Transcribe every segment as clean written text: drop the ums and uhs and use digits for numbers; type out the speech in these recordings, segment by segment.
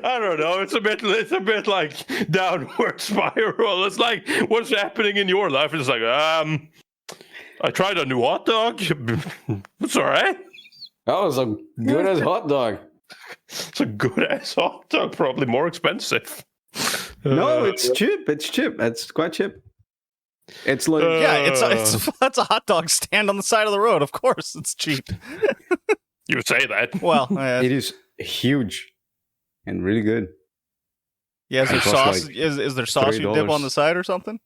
I don't know. It's a bit like downward spiral. It's like, what's happening in your life? It's like, I tried a new hot dog. It's all right. That was a good as hot dog. It's a good ass hot dog. Probably more expensive. No, it's cheap. It's cheap. It's quite cheap. It's like that's a hot dog stand on the side of the road. Of course, it's cheap. You say that. Well, it is huge and really good. Yeah, is there sauce? Like is there sauce you dip on the side or something?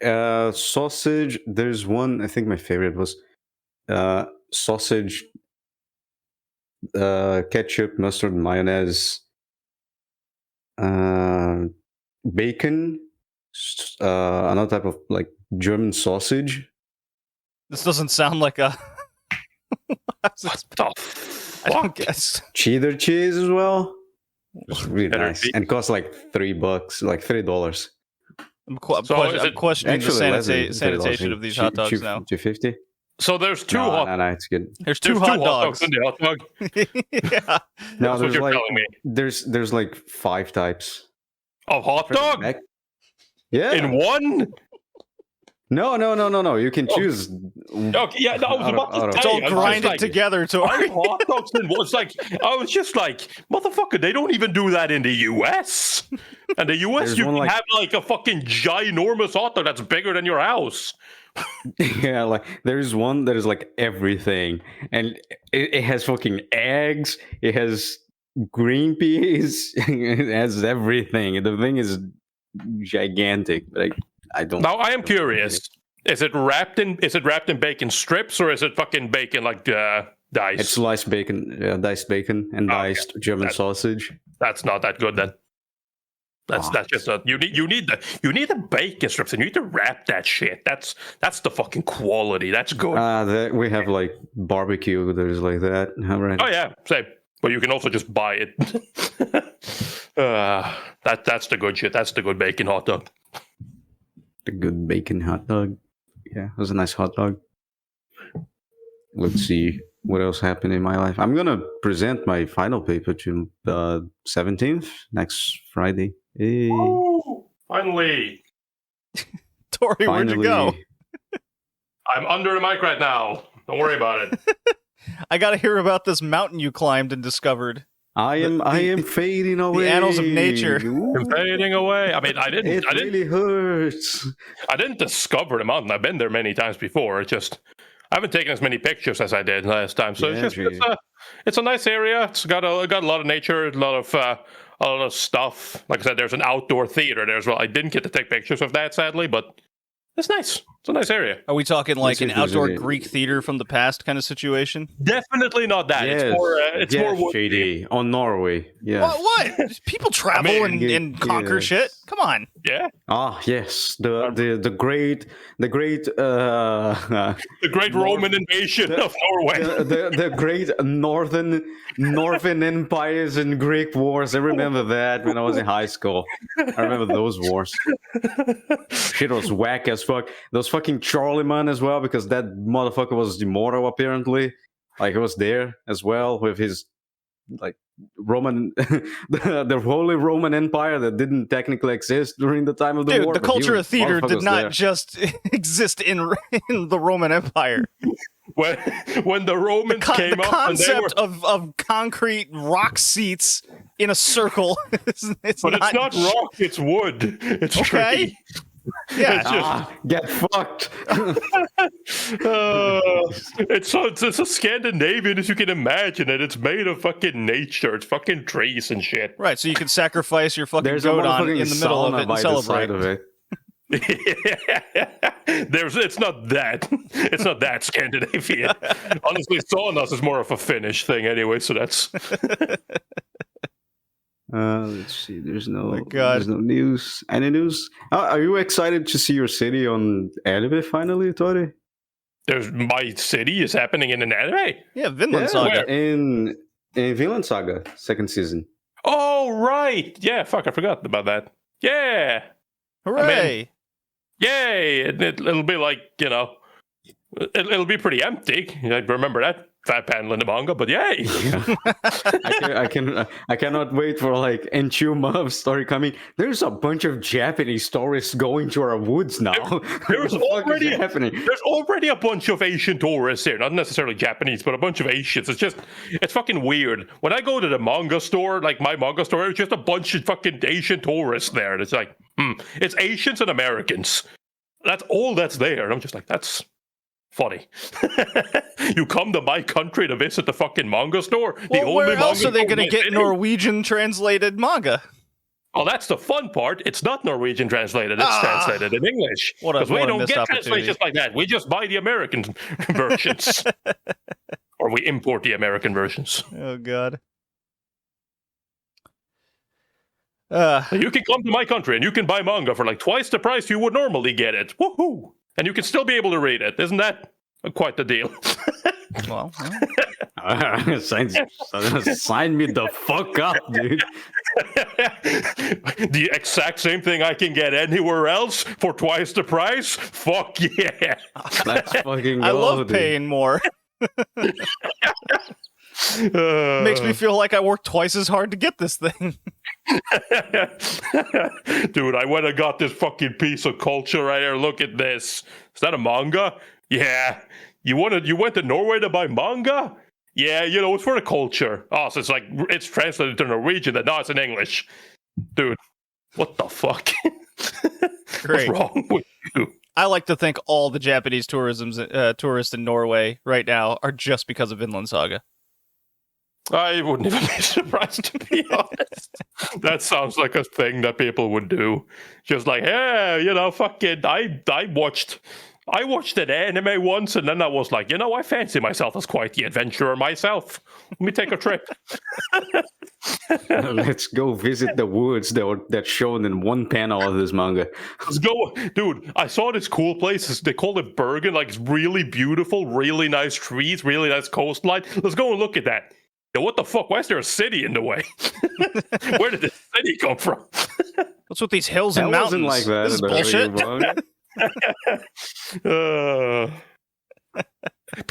Sausage. There's one. I think my favorite was sausage, ketchup, mustard, mayonnaise, bacon, another type of like German sausage. This doesn't sound like a. What the fuck? I don't guess. Cheddar cheese as well. It's really nice, and it costs like $3, like $3. I'm questioning the sanitation of these hot dogs now. $2.50. So there's two No, it's good. There's two hot dogs in the hot dog. Yeah. No, That's what you're telling me. There's like 5 types of hot dog. Yeah. In one. No. You can choose. Okay, yeah, I was about to say. It's all grinded together. Hot dogs in one. I was just like, motherfucker, they don't even do that in the U.S. And the U.S. you can have like a fucking ginormous hot dog that's bigger than your house. Yeah, like there's one that is like everything, and it has fucking eggs. It has green peas. It has everything. The thing is gigantic, but I don't. Now I am curious. Is it wrapped in bacon strips, or is it fucking bacon like diced? It's sliced bacon, diced bacon, and diced German sausage. That's not that good then. That's just you need the bacon strips, and you need to wrap that shit. That's the fucking quality. That's good. We have like barbecue. There's like that. Right. Oh yeah, same. But you can also just buy it. That's the good shit. That's the good bacon hot dog. The good bacon hot dog. Yeah, it was a nice hot dog. Let's see what else happened in my life. I'm gonna present my final paper to the 17th next Friday. Hey. Oh, finally. Tori, where'd you go? I'm under the mic right now. Don't worry about it. I gotta hear about this mountain you climbed and discovered. I am fading away. The annals of nature. I'm fading away. I mean, I didn't. It really hurts. I didn't discover the mountain. I've been there many times before. It's just I haven't taken as many pictures as I did last time. So it's a nice area. It's got a lot of nature, a lot of stuff. Like I said, there's an outdoor theater there as well. I didn't get to take pictures of that, sadly, but it's nice. It's a nice area. Are we talking like an outdoor Greek theater from the past kind of situation? Definitely not that. Yes. It's more shady on Norway. Yeah. What? People travel and conquer shit. Come on. Yeah. Ah, yes. The great Roman invasion of Norway. The great northern empires and Greek wars. I remember that when I was in high school. I remember those wars. Shit was whack as fuck. Those fucking Charlemagne as well, because that motherfucker was immortal apparently. Like he was there as well with his like Roman the Holy Roman Empire that didn't technically exist during the time of the war. The culture of theater did not just exist in the Roman Empire. When the Romans came up, the concept of concrete rock seats in a circle. It's not rock. It's wood. It's tree. Yeah, get fucked. It's as Scandinavian as you can imagine it. It's made of fucking nature. It's fucking trees and shit. Right, so you can sacrifice your fucking goat on in the middle of it and celebrate. It's not that Scandinavian. Honestly, saunas is more of a Finnish thing anyway. So that's. Let's see. There's no news. Any news? Are you excited to see your city on anime finally, Tori? My city is happening in an anime. Yeah, Vinland Saga. In Vinland Saga, second season. Oh right, yeah. Fuck, I forgot about that. Yeah, hooray! Yay! It'll be like it'll be pretty empty. I remember that fat panel in the manga, but yay! Yeah. I cannot wait for like Enchuma story coming. There's a bunch of Japanese tourists going to our woods now. There's already happening. There's already a bunch of Asian tourists here, not necessarily Japanese, but a bunch of Asians. It's fucking weird. When I go to the manga store, like my manga store, there's just a bunch of fucking Asian tourists there. And it's like, it's Asians and Americans. That's all that's there. And I'm just like, that's funny. You come to my country to visit the fucking manga store? Well, where else are they going to get Norwegian translated manga? Well, that's the fun part. It's not Norwegian translated. It's translated in English. Because we don't get translations like that. We just buy the American versions. Or we import the American versions. Oh, God. You can come to my country and you can buy manga for like twice the price you would normally get it. Woohoo! And you can still be able to read it. Isn't that quite the deal? Well, sign me the fuck up, dude. The exact same thing I can get anywhere else for twice the price? Fuck yeah! Let's fucking go, I love dude. paying more. Makes me feel like I worked twice as hard to get this thing. Dude, I went and got this fucking piece of culture right here. Look at this. Is that a manga? Yeah. You went to Norway to buy manga? Yeah, it's for the culture. Oh, so it's translated to Norwegian, and now it's in English. Dude, what the fuck? Great. What's wrong with you? I like to think all the Japanese tourists in Norway right now are just because of Vinland Saga. I wouldn't even be surprised, to be honest. That sounds like a thing that people would do. Just like, hey, fucking, I watched an anime once, and then I was like, I fancy myself as quite the adventurer myself. Let me take a trip. Let's go visit the woods that's shown in one panel of this manga. Let's go. Dude, I saw this cool place. They call it Bergen. Like, it's really beautiful, really nice trees, really nice coastline. Let's go and look at that. Yo, what the fuck? Why is there a city in the way? Where did this city come from? What's with these hills and mountains? Like that. This is bullshit.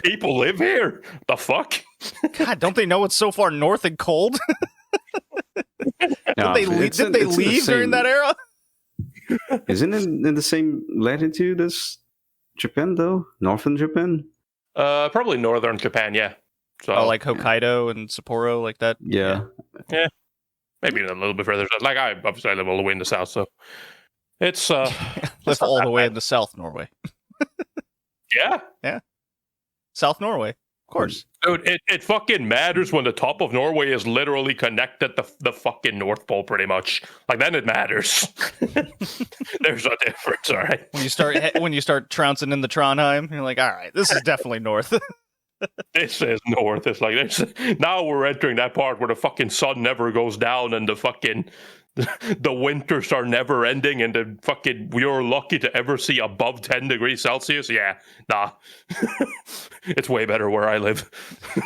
People live here. The fuck? God, don't they know it's so far north and cold? Did they leave during that era? Isn't it in the same latitude as Japan, though? Northern Japan? Probably northern Japan, yeah. So, like Hokkaido and Sapporo, like that? Yeah. Maybe a little bit further. Like, I obviously live all the way in the south, so it's... live all the way in the South Norway. Yeah. South Norway, of course. Dude, it fucking matters when the top of Norway is literally connected to the fucking North Pole, pretty much. Like, then it matters. There's a difference, all right? When you start trouncing in the Trondheim, you're like, all right, this is definitely north. This is north. It's like now we're entering that part where the fucking sun never goes down and the winters are never ending and we're lucky to ever see above 10 degrees Celsius. Yeah, nah. It's way better where I live.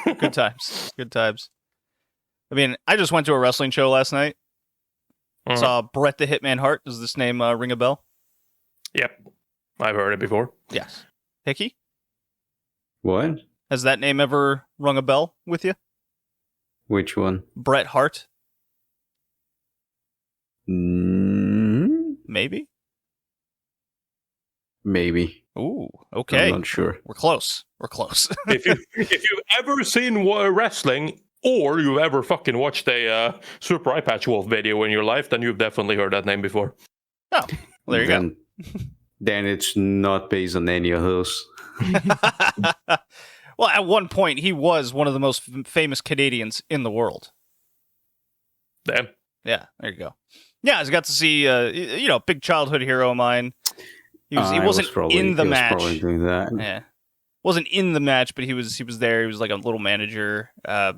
Good times. I mean, I just went to a wrestling show last night. Saw Bret the Hitman Hart. Does this name ring a bell? Yep. I've heard it before. Yes. Hickey? What? Has that name ever rung a bell with you? Which one? Bret Hart? Maybe? Maybe. Ooh, okay. I'm not sure. We're close. If you've ever seen wrestling, or you've ever fucking watched a Super Eye Patch Wolf video in your life, then you've definitely heard that name before. Oh, well, there you go. Then it's not based on any of those. Well, at one point, he was one of the most famous Canadians in the world. Damn. Yeah, there you go. Yeah, I got to see, big childhood hero of mine. He wasn't in the match. Probably doing that. Yeah, wasn't in the match, but he was there. He was like a little manager. I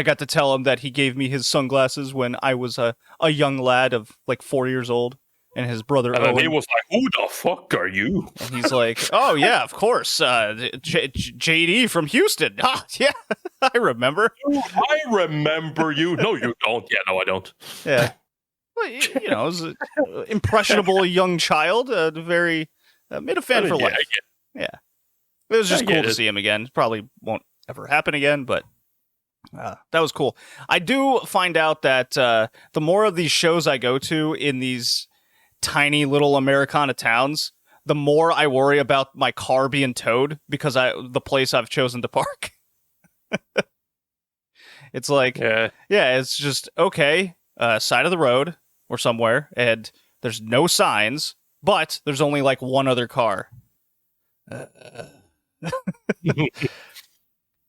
got to tell him that he gave me his sunglasses when I was a young lad of like 4 years old. And his brother and Owen. Then he was like, who the fuck are you? And he's like, oh, yeah, of course. JD from Houston. Ah, yeah, I remember. I remember you. No, you don't. Yeah, no, I don't. Yeah. Well, it was an impressionable young child. Made a fan for life. Yeah. It was just cool to see him again. Probably won't ever happen again, but that was cool. I do find out that the more of these shows I go to in these tiny little Americana towns, the more I worry about my car being towed because the place I've chosen to park. It's like, yeah, it's just, okay, side of the road or somewhere, and there's no signs, but there's only like one other car.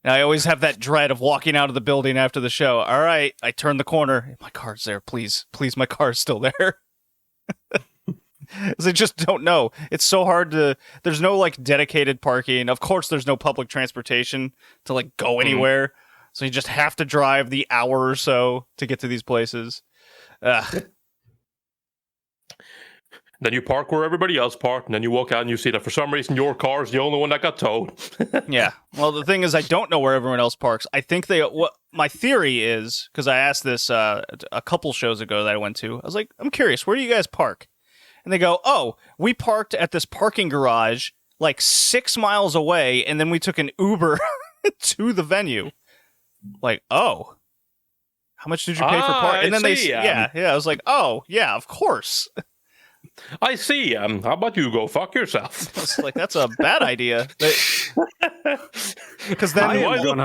I always have that dread of walking out of the building after the show. All right, I turn the corner. My car's there. Please, my car's still there. I just don't know. It's so hard to... There's no, like, dedicated parking. Of course, there's no public transportation to, like, go anywhere. So you just have to drive the hour or so to get to these places. Then you park where everybody else parked, and then you walk out and you see that for some reason your car is the only one that got towed. Yeah. Well, the thing is, I don't know where everyone else parks. I think my theory is, because I asked this a couple shows ago that I went to, I was like, I'm curious, where do you guys park? And they go, oh, we parked at this parking garage like 6 miles away, and then we took an Uber to the venue. Like, oh, how much did you pay for park? And then I was like, oh, yeah, of course. I see. How about you go fuck yourself? I was like, that's a bad idea. Because then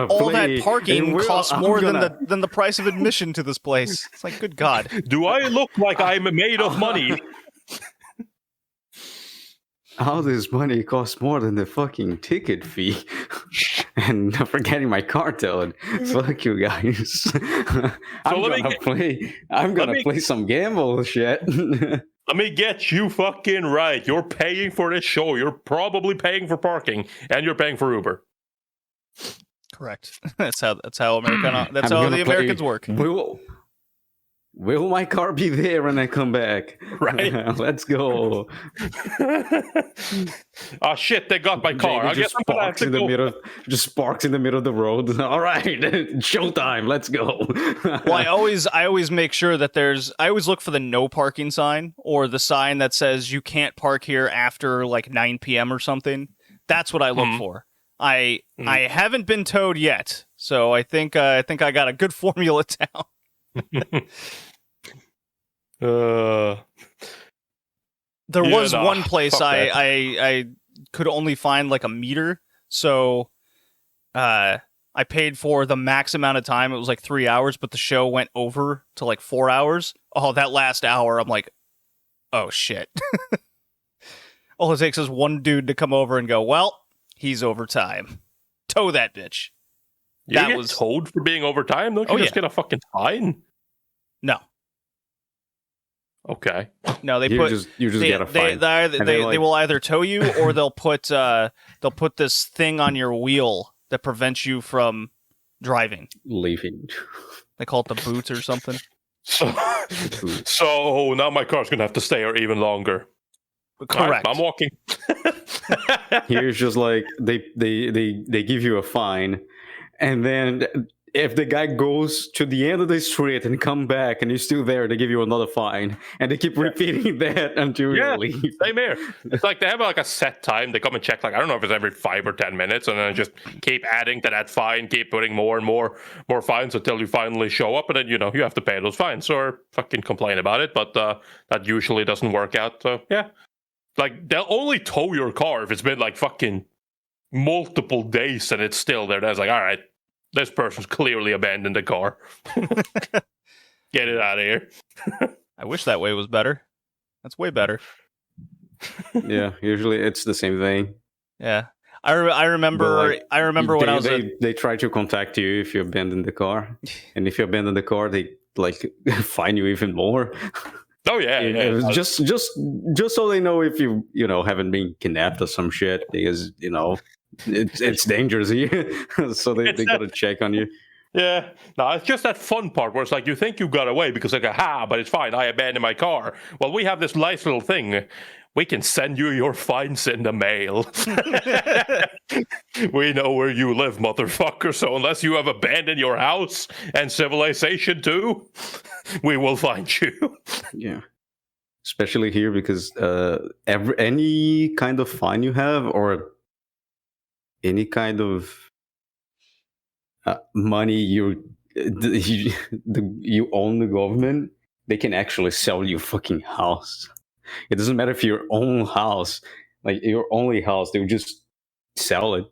all that parking costs more than the price of admission to this place. It's like, good God. Do I look like I'm made of money? All this money costs more than the fucking ticket fee. And not forgetting my car towed. Fuck you guys. I'm gonna play some gamble shit. Let me get you fucking right. You're paying for this show. You're probably paying for parking, and you're paying for Uber. Correct. That's how Americana. That's how the Americans work. Will my car be there when I come back? Right. Let's go. Oh shit! They got my car. I guess just parks in the middle. Just parks in the middle of the road. All right, showtime. Let's go. Well, I always make sure that I always look for the no parking sign or the sign that says you can't park here after like 9 p.m. or something. That's what I look for. I haven't been towed yet, so I think I got a good formula down. There was one place I could only find like a meter, so I paid for the max amount of time. It was like 3 hours, but the show went over to like 4 hours. Oh, that last hour, I'm like, oh shit. All it takes is one dude to come over and go, well, he's overtime. Tow that bitch. You get towed for being overtime? Don't you just get a fucking fine? No. Okay. No, they just get a fine. They will either tow you or they'll put this thing on your wheel that prevents you from driving. Leaving. They call it the boot or something. So now my car's gonna have to stay here even longer. Correct. Right, I'm walking. Here's just like they give you a fine, and then if the guy goes to the end of the street and come back and you're still there, they give you another fine, and they keep repeating that until you leave. Same here. It's like they have like a set time. They come and check, like, I don't know if it's every 5 or 10 minutes, and then just keep adding to that fine, keep putting more and more fines until you finally show up, and then you have to pay those fines or fucking complain about it. But that usually doesn't work out. So yeah, like they'll only tow your car if it's been like fucking multiple days and it's still there. That's like, all right, this person's clearly abandoned the car. Get it out of here. I wish that way was better. That's way better. Yeah, usually it's the same thing. Yeah. I remember when I was they try to contact you if you abandon the car. And if you abandon the car, they like fine you even more. Oh yeah. Just so they know if you haven't been kidnapped or some shit, because it's dangerous here. So they gotta check on you. Yeah. No, it's just that fun part where it's like you think you got away because like, but it's fine, I abandoned my car. Well, we have this nice little thing. We can send you your fines in the mail. We know where you live, motherfucker. So unless you have abandoned your house and civilization too, we will find you. Yeah. Especially here because any kind of fine you have or any kind of money you own the government, they can actually sell you a fucking house. It doesn't matter if your own house, like your only house, they'll just sell it.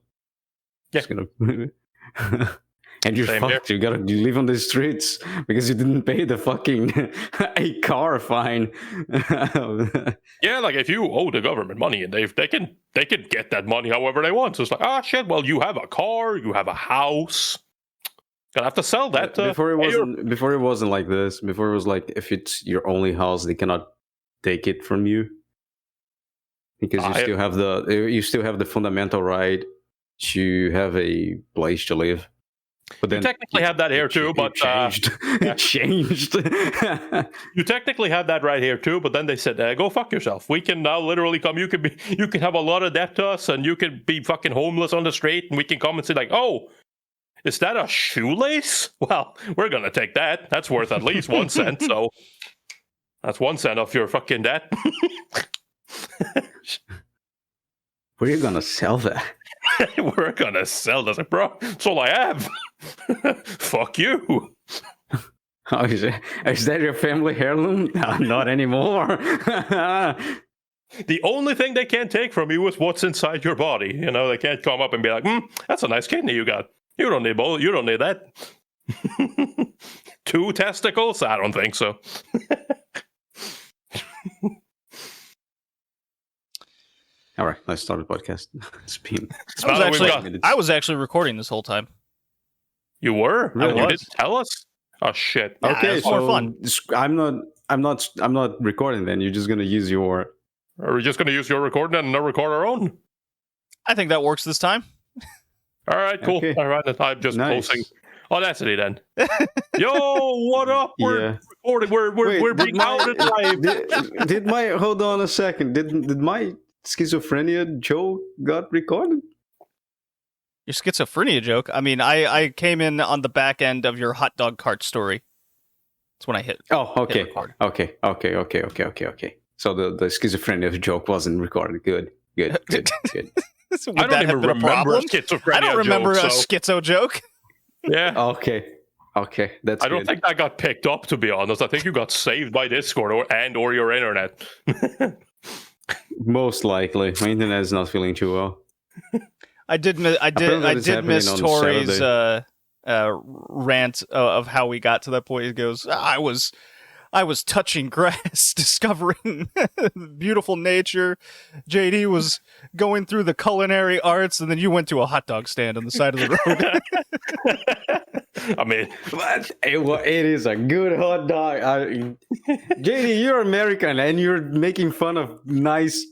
Yeah. Just gonna and you're Same fucked. You live on the streets because you didn't pay the fucking a car fine. Yeah, like if you owe the government money and they can get that money however they want. So it's like, shit, well, you have a car, you have a house. Gonna have to sell that. Before it wasn't like this. Before it was like, if it's your only house, they cannot take it from you because you still have the fundamental right to have a place to live. But then you technically have that here too, but it changed. You technically have that right here too, but then they said, "Go fuck yourself. We can now literally come. You can have a lot of debt to us, and you can be fucking homeless on the street, and we can come and say like, oh, is that a shoelace? Well, we're gonna take that. That's worth at least 1 cent. So that's 1 cent off your fucking debt." Where are you gonna sell that? We're gonna sell this, bro. That's all I have. Fuck you. Oh, is that your family heirloom? No, not anymore. The only thing they can't take from you is what's inside your body. You know, they can't come up and be like, that's a nice kidney you got. You don't need both. You don't need that. 2 testicles? I don't think so. All right, let's start the podcast. I was actually recording this whole time. You were? Really? You didn't tell us? Oh shit. Yeah, okay, it's more fun. I'm not recording. Then you're just gonna use your. Are we just gonna use your recording and not record our own? I think that works this time. All right, cool. Okay. All right, I'm just Nice. posting Audacity then. Yo, what up? We're recording. We're being out live. Did my hold on a second? Did my schizophrenia joke got recorded? Your schizophrenia joke. I mean, I came in on the back end of your hot dog cart story. That's when I hit. Oh, okay, hit record. okay. So the schizophrenia joke wasn't recorded. Good. Would I don't that even have been a remember a problem? schizophrenia I don't remember joke, a schizo joke. Yeah. Okay, that's. I don't think that got picked up, to be honest. I think you got saved by Discord or your internet. Most likely, my internet is not feeling too well. I did miss Tori's rant of how we got to that point. He goes, I was touching grass, discovering beautiful nature. JD was going through the culinary arts, and then you went to a hot dog stand on the side of the road. I mean, it is a good hot dog. JD, you're American, and you're making fun of nice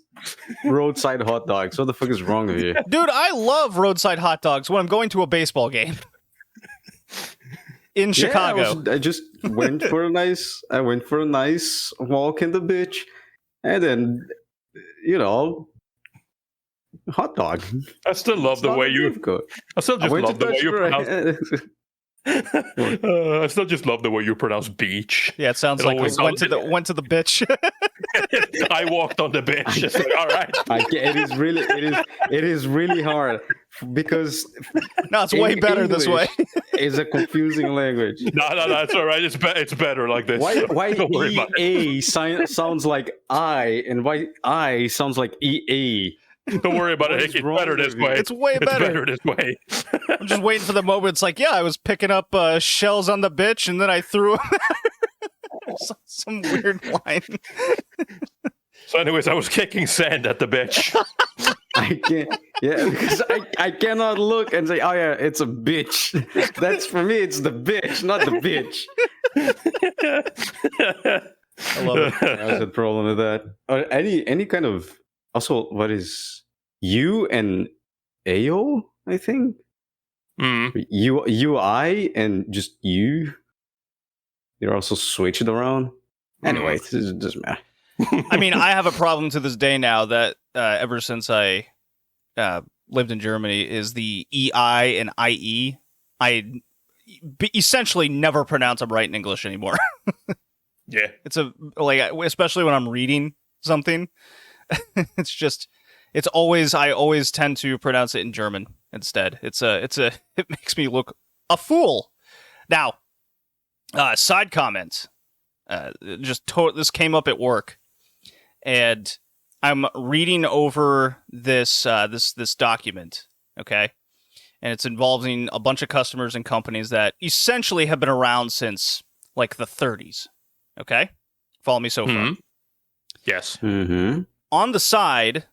roadside hot dogs. What the fuck is wrong with you? Dude, I love roadside hot dogs when I'm going to a baseball game. In Chicago. I just went for a nice walk in the beach, and then hot dog. I still love the way you. I still just love the way you pronounce. I still just love the way you pronounce beach. Yeah, it sounds like we went to the bitch. I walked on the bitch. It's like, all right. It is really hard because no, it's way better English this way. It's a confusing language. No, it's all right. It's better like this. Why EA sounds like I and why I sounds like EA? Don't worry about it. It's better this way. It's way better. It's better this way. I'm just waiting for the moment. It's like, yeah, I was picking up shells on the bitch, and then I threw some weird line. So, anyways, I was kicking sand at the bitch. I can't. Yeah, because I cannot look and say, oh yeah, it's a bitch. That's for me. It's the bitch, not the bitch. I love it. That's the problem with that. Or any kind of. Also, what is U and AO? I think UI and just U. They're also switched around. Anyway, it doesn't matter. I mean, I have a problem to this day now that ever since I lived in Germany is the EI and IE. I essentially never pronounce them right in English anymore. Yeah, it's especially when I'm reading something. I always tend to pronounce it in German instead. It makes me look a fool. Now, side comment. This came up at work, and I'm reading over this document, okay? And it's involving a bunch of customers and companies that essentially have been around since, like, the 30s, okay? Follow me so far? Yes. Mm-hmm. On the side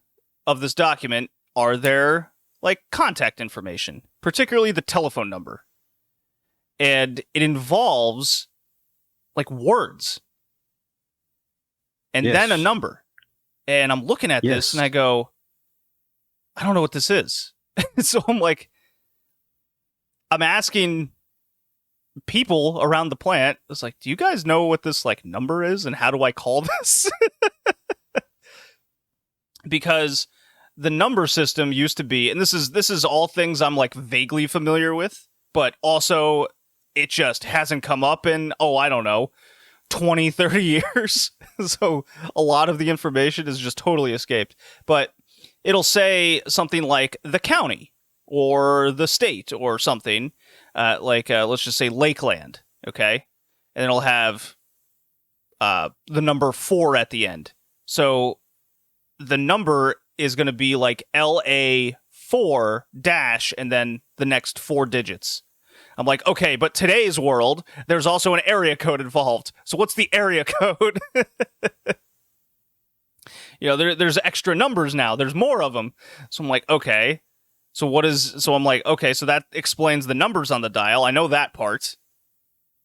of this document are their, like, contact information, particularly the telephone number. And it involves, like, words. And then a number. And I'm looking at this and I go, I don't know what this is. So I'm like, I'm asking people around the plant, it's like, do you guys know what this, like, number is and how do I call this? Because the number system used to be, and this is all things I'm, like, vaguely familiar with, but also it just hasn't come up in, I don't know, 20, 30 years. So a lot of the information is just totally escaped. But it'll say something like the county or the state or something, let's just say Lakeland, okay? And it'll have the number 4 at the end. So the number is going to be like LA4 dash and then the next 4 digits. I'm like, okay, but today's world, there's also an area code involved. So what's the area code? There's extra numbers now. There's more of them. So I'm like, okay. So I'm like, okay, so that explains the numbers on the dial. I know that part.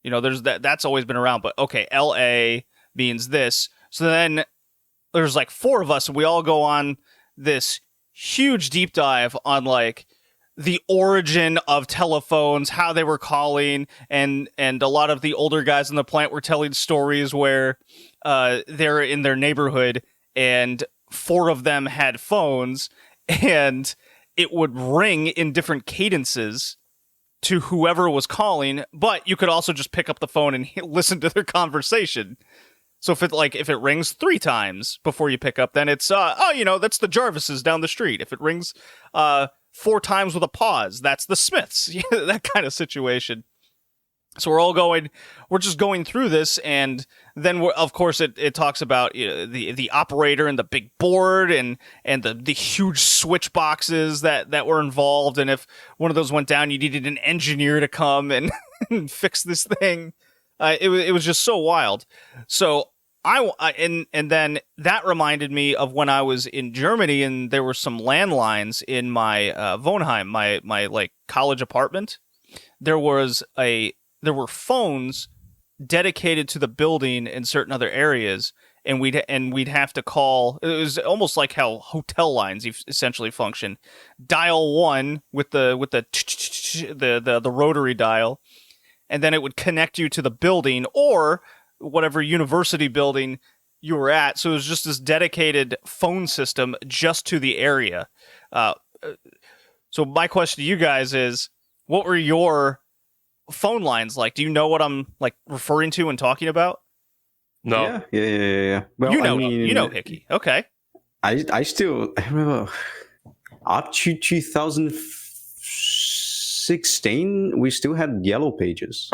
There's that's always been around, but okay, LA means this. So then there's like 4 of us, and we all go on this huge deep dive on, like, the origin of telephones, how they were calling, and a lot of the older guys in the plant were telling stories where they're in their neighborhood and 4 of them had phones and it would ring in different cadences to whoever was calling, but you could also just pick up the phone and listen to their conversation. So if it rings 3 times before you pick up, then it's that's the Jarvises down the street. If it rings 4 times with a pause, that's the Smiths. That kind of situation. So we're just going through this, and then of course it talks about the operator and the big board and the huge switch boxes that were involved, and if one of those went down, you needed an engineer to come and fix this thing. It was just so wild. So and then that reminded me of when I was in Germany, and there were some landlines in my Wohnheim, my like college apartment. There were phones dedicated to the building in certain other areas, and we'd have to call. It was almost like how hotel lines essentially function. Dial 1 with the rotary dial, and then it would connect you to the building or whatever university building you were at. So it was just this dedicated phone system just to the area. So my question to you guys is, what were your phone lines like? Do you know what I'm, like, referring to and talking about? No. Yeah. Well, you know Hickey. Okay. I remember up to 2016, we still had yellow pages.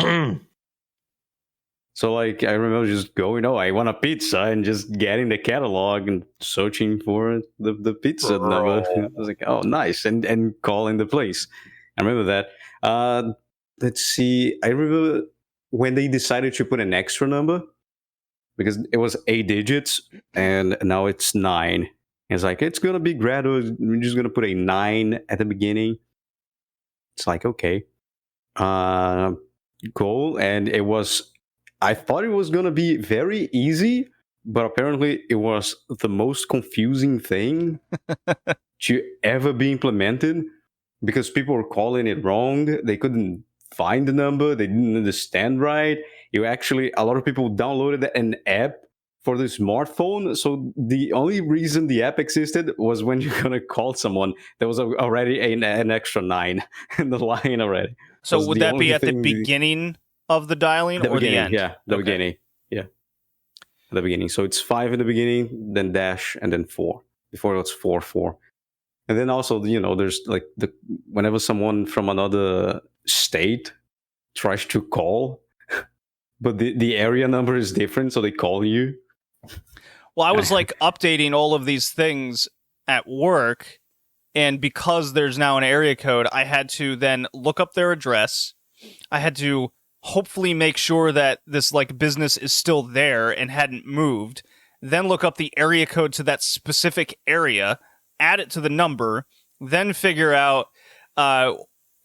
So, like, I remember just going, I want a pizza, and just getting the catalog and searching for the pizza number. I was like, oh, nice, and calling the place. I remember that. Let's see. I remember when they decided to put an extra number, because it was 8 digits, and now it's 9. And it's like, it's going to be gradual. We're just going to put a 9 at the beginning. It's like, okay. Cool. And I thought it was going to be very easy, but apparently it was the most confusing thing to ever be implemented, because people were calling it wrong. They couldn't find the number. They didn't understand right. A lot of people downloaded an app for the smartphone. So the only reason the app existed was when you're going to call someone, there was already an extra 9 in the line already. So would that be at the beginning of the dialing or the end? Yeah, the beginning. Yeah, the beginning. So it's 5 in the beginning, then dash, and then 4. Before it was 4. And then also, there's like whenever someone from another state tries to call, but the area number is different, so they call you. Well, I was like updating all of these things at work, and because there's now an area code, I had to then look up their address. I had to hopefully make sure that this like business is still there and hadn't moved. Then look up the area code to that specific area, add it to the number, then figure out,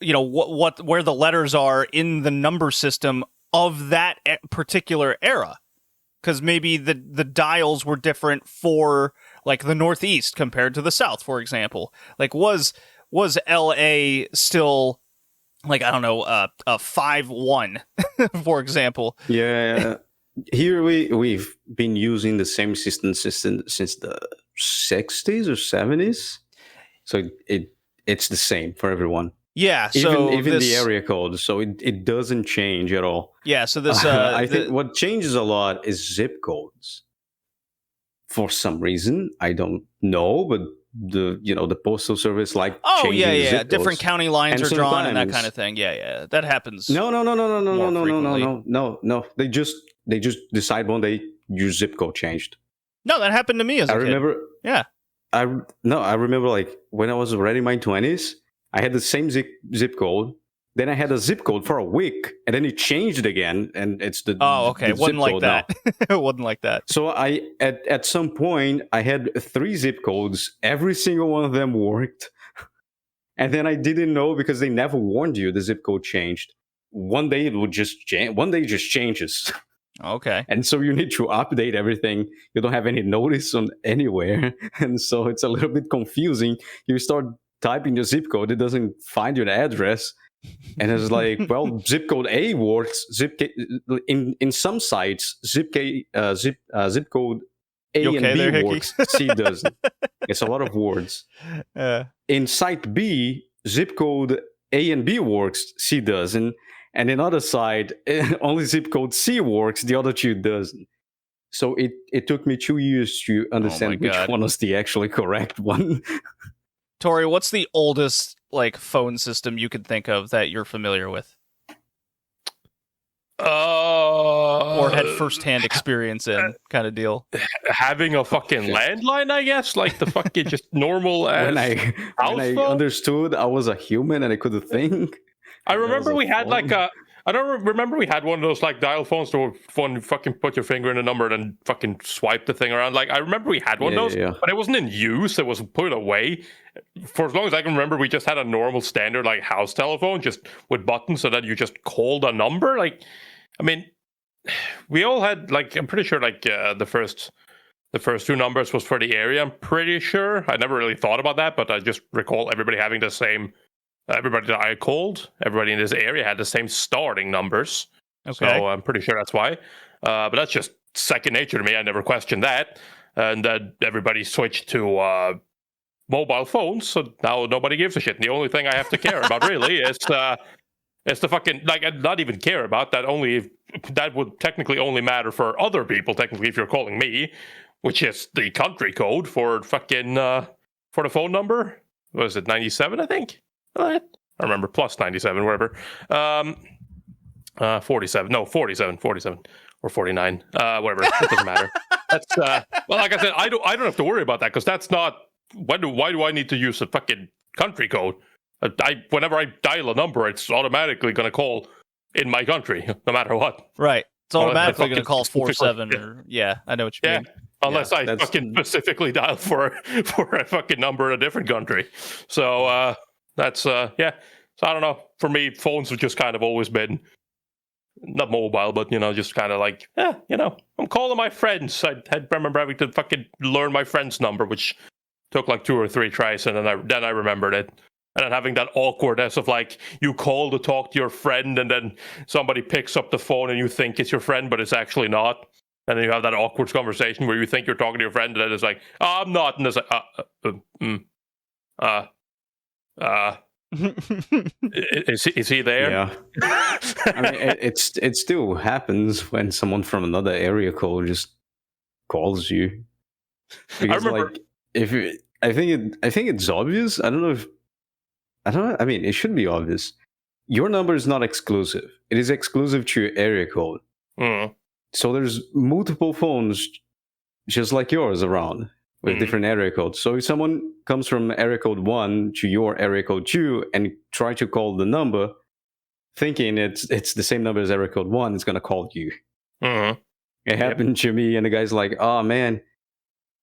what where the letters are in the number system of that particular era. Because maybe the dials were different for like the Northeast compared to the South, for example. Like was LA still like, I don't know, a 5-1, for example? Yeah. Here we've been using the same system since the 60s or 70s. So it's the same for everyone. Yeah, so even the area code, so it doesn't change at all. Yeah, so this I think what changes a lot is zip codes. For some reason, I don't know, but the postal service changing zip different codes. county lines And are drawn and that sometimes- kind of thing. Yeah, that happens. No. frequently. They just decide one day your zip code changed. No, that happened to me as a I kid. remember. Yeah. I remember like when I was already in my 20s, I had the same zip code. Then I had a zip code for a week, and then it changed again, and it's the Oh, okay. the It wasn't zip like code that. now. It wasn't like that. So I at some point I had 3 zip codes. Every single one of them worked, and then I didn't know because they never warned you the zip code changed. One day it would just change. One day it just changes. Okay. And so you need to update everything. You don't have any notice on anywhere. And so it's a little bit confusing. You start typing your zip code, it doesn't find your address. And it's like, well, zip code A works. In some sites, zip code A You okay and B there, Hickey? works. C doesn't. It's a lot of words. In site B, zip code A and B works. C doesn't. And in other side, only zip code C works, the other 2 doesn't. So it took me 2 years to understand which God. one was the actually correct one. Tori, what's the oldest like phone system you could think of that you're familiar with? Or had first-hand experience in kind of deal? Having a fucking landline, I guess, like the fucking just normal ass when I phone? understood I was a human and I couldn't think. I remember was a we had like phone. I don't remember we had one of those like dial phones to fun fucking put your finger in a number and then fucking swipe the thing around. Like I remember we had one of those, Yeah. but it wasn't in use. It was put away. For as long as I can remember, we just had a normal standard like house telephone, just with buttons, so that you just called a number. Like, I mean, we all had like I'm pretty sure like the first 2 numbers was for the area. I'm pretty sure. I never really thought about that, but I just recall everybody having the same. Everybody that I called, everybody in this area had the same starting numbers. Okay. So I'm pretty sure that's why. But that's just second nature to me. I never questioned that. And then everybody switched to mobile phones. So now nobody gives a shit. And the only thing I have to care about really is the fucking, like, not even care about that. That would technically only matter for other people, technically, if you're calling me, which is the country code for fucking, for the phone number. What is it, 97, I think? I remember, plus 97, whatever. 47. No, 47 or 49. Whatever. It doesn't matter. That's well, like I said, I don't have to worry about that because that's not. Why do I need to use a fucking country code? Whenever I dial a number, it's automatically going to call in my country, no matter what. Right. It's automatically going to fucking call specifically- 47 or yeah, I know what you mean. Unless I fucking specifically dial for a fucking number in a different country. So that's yeah. So I don't know. For me, phones have just kind of always been not mobile, but just kind of like, I'm calling my friends. I remember having to fucking learn my friend's number, which took like 2 or 3 tries, and then I remembered it. And then having that awkwardness of like you call to talk to your friend, and then somebody picks up the phone and you think it's your friend, but it's actually not. And then you have that awkward conversation where you think you're talking to your friend, and then it's like, oh, I'm not. And it's like, is he there? Yeah. I mean, it still happens when someone from another area code just calls you. Because, remember- like, I think it's obvious. I don't know. I mean, it should be obvious. your number is not exclusive. It is exclusive to your area code. Mm. So there's multiple phones just like yours around with different area codes. So if someone comes from area code 1 to your area code 2 and try to call the number, thinking it's the same number as area code 1, it's going to call you. Mm. It happened to me, and the guy's like, "Oh man,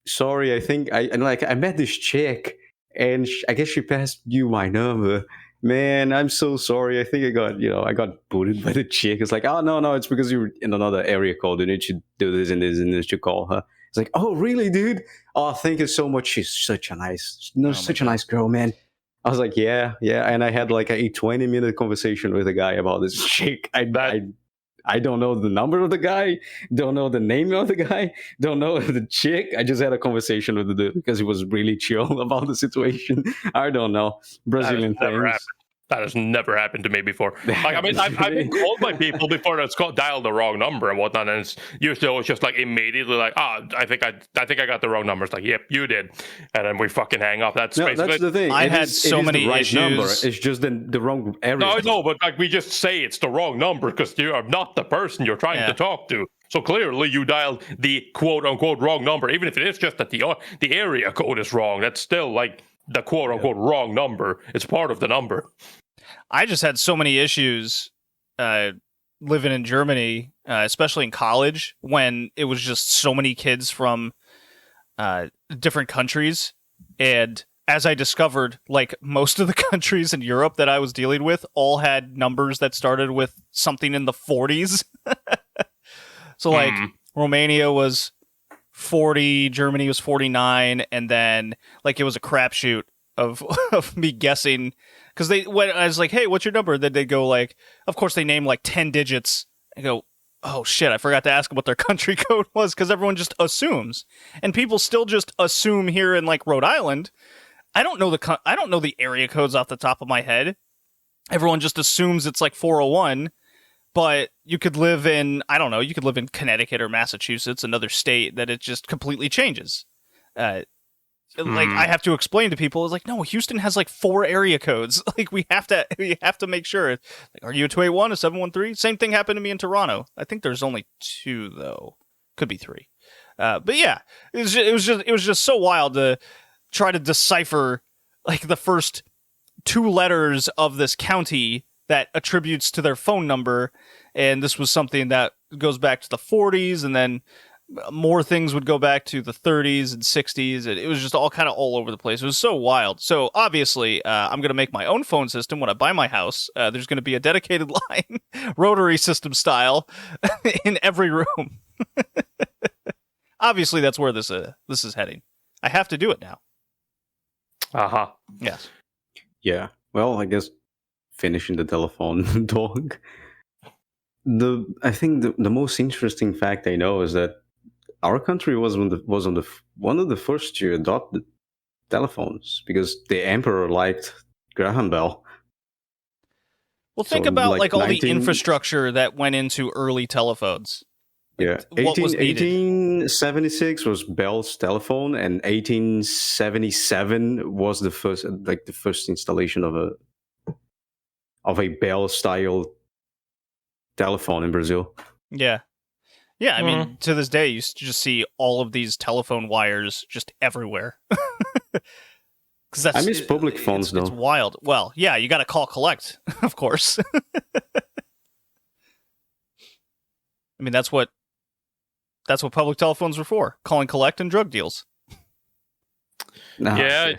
sorry, I think I met this chick, and I guess she passed you my number. Man, I'm so sorry. I think I got booted by the chick." It's like, "Oh no, it's because you're in another area code, and you should do this and this and this to call her." It's like, "Oh really, dude? Oh, thank you so much. She's such a nice girl, man." I was like, yeah, and I had like a 20-minute conversation with a guy about this chick. I don't know the number of the guy, don't know the name of the guy, don't know the chick. I just had a conversation with the dude because he was really chill about the situation. I don't know. Brazilian things. That has never happened to me before. Like, I mean, I've been called by people before that's dialed the wrong number and whatnot, and it's usually always just like immediately like, I think I got the wrong number. It's like, yep, you did, and then we fucking hang up. That's the thing. I had so many issues. Number. It's just the wrong area. No, I know, but like we just say it's the wrong number because you are not the person you're trying to talk to. So clearly, you dialed the quote unquote wrong number, even if it is just that the area code is wrong. That's still like the quote unquote wrong number. It's part of the number. I just had so many issues living in Germany, especially in college, when it was just so many kids from different countries. And as I discovered, like most of the countries in Europe that I was dealing with all had numbers that started with something in the 40s. So like Romania was 40, Germany was 49, and then like it was a crapshoot of me guessing. Because when I was like, hey, what's your number? Then they'd go like, of course they name like 10 digits. I go, oh shit, I forgot to ask them what their country code was, because everyone just assumes. And people still just assume here in like Rhode Island. I don't know the area codes off the top of my head. Everyone just assumes it's like 401, but you could live in, I don't know, you could live in Connecticut or Massachusetts, another state, that it just completely changes. Like I have to explain to people, it's like, no, Houston has like 4 area codes. Like we have to make sure. Like, are you a 281, a 713? Same thing happened to me in Toronto. I think there's only 2 though, could be 3. But yeah, it was just so wild to try to decipher like the first 2 letters of this county that attributes to their phone number, and this was something that goes back to the 40s, and then more things would go back to the 30s and 60s. It was just all kind of all over the place. It was so wild. So obviously, I'm going to make my own phone system when I buy my house. There's going to be a dedicated line, rotary system style, in every room. Obviously, that's where this is heading. I have to do it now. Yes. Yeah. Well, I guess finishing the telephone talk. I think the most interesting fact I know is that our country was one of the first to adopt the telephones, because the emperor liked Graham Bell. Well, think about like all the infrastructure that went into early telephones. Yeah, 1876 was Bell's telephone, and 1877 was the first installation of a Bell style telephone in Brazil. Yeah. Yeah, I mean, to this day, you just see all of these telephone wires just everywhere. I miss public phones, though. It's wild. Well, yeah, you got to call collect, of course. I mean, that's what public telephones were for: calling collect and drug deals. Yeah,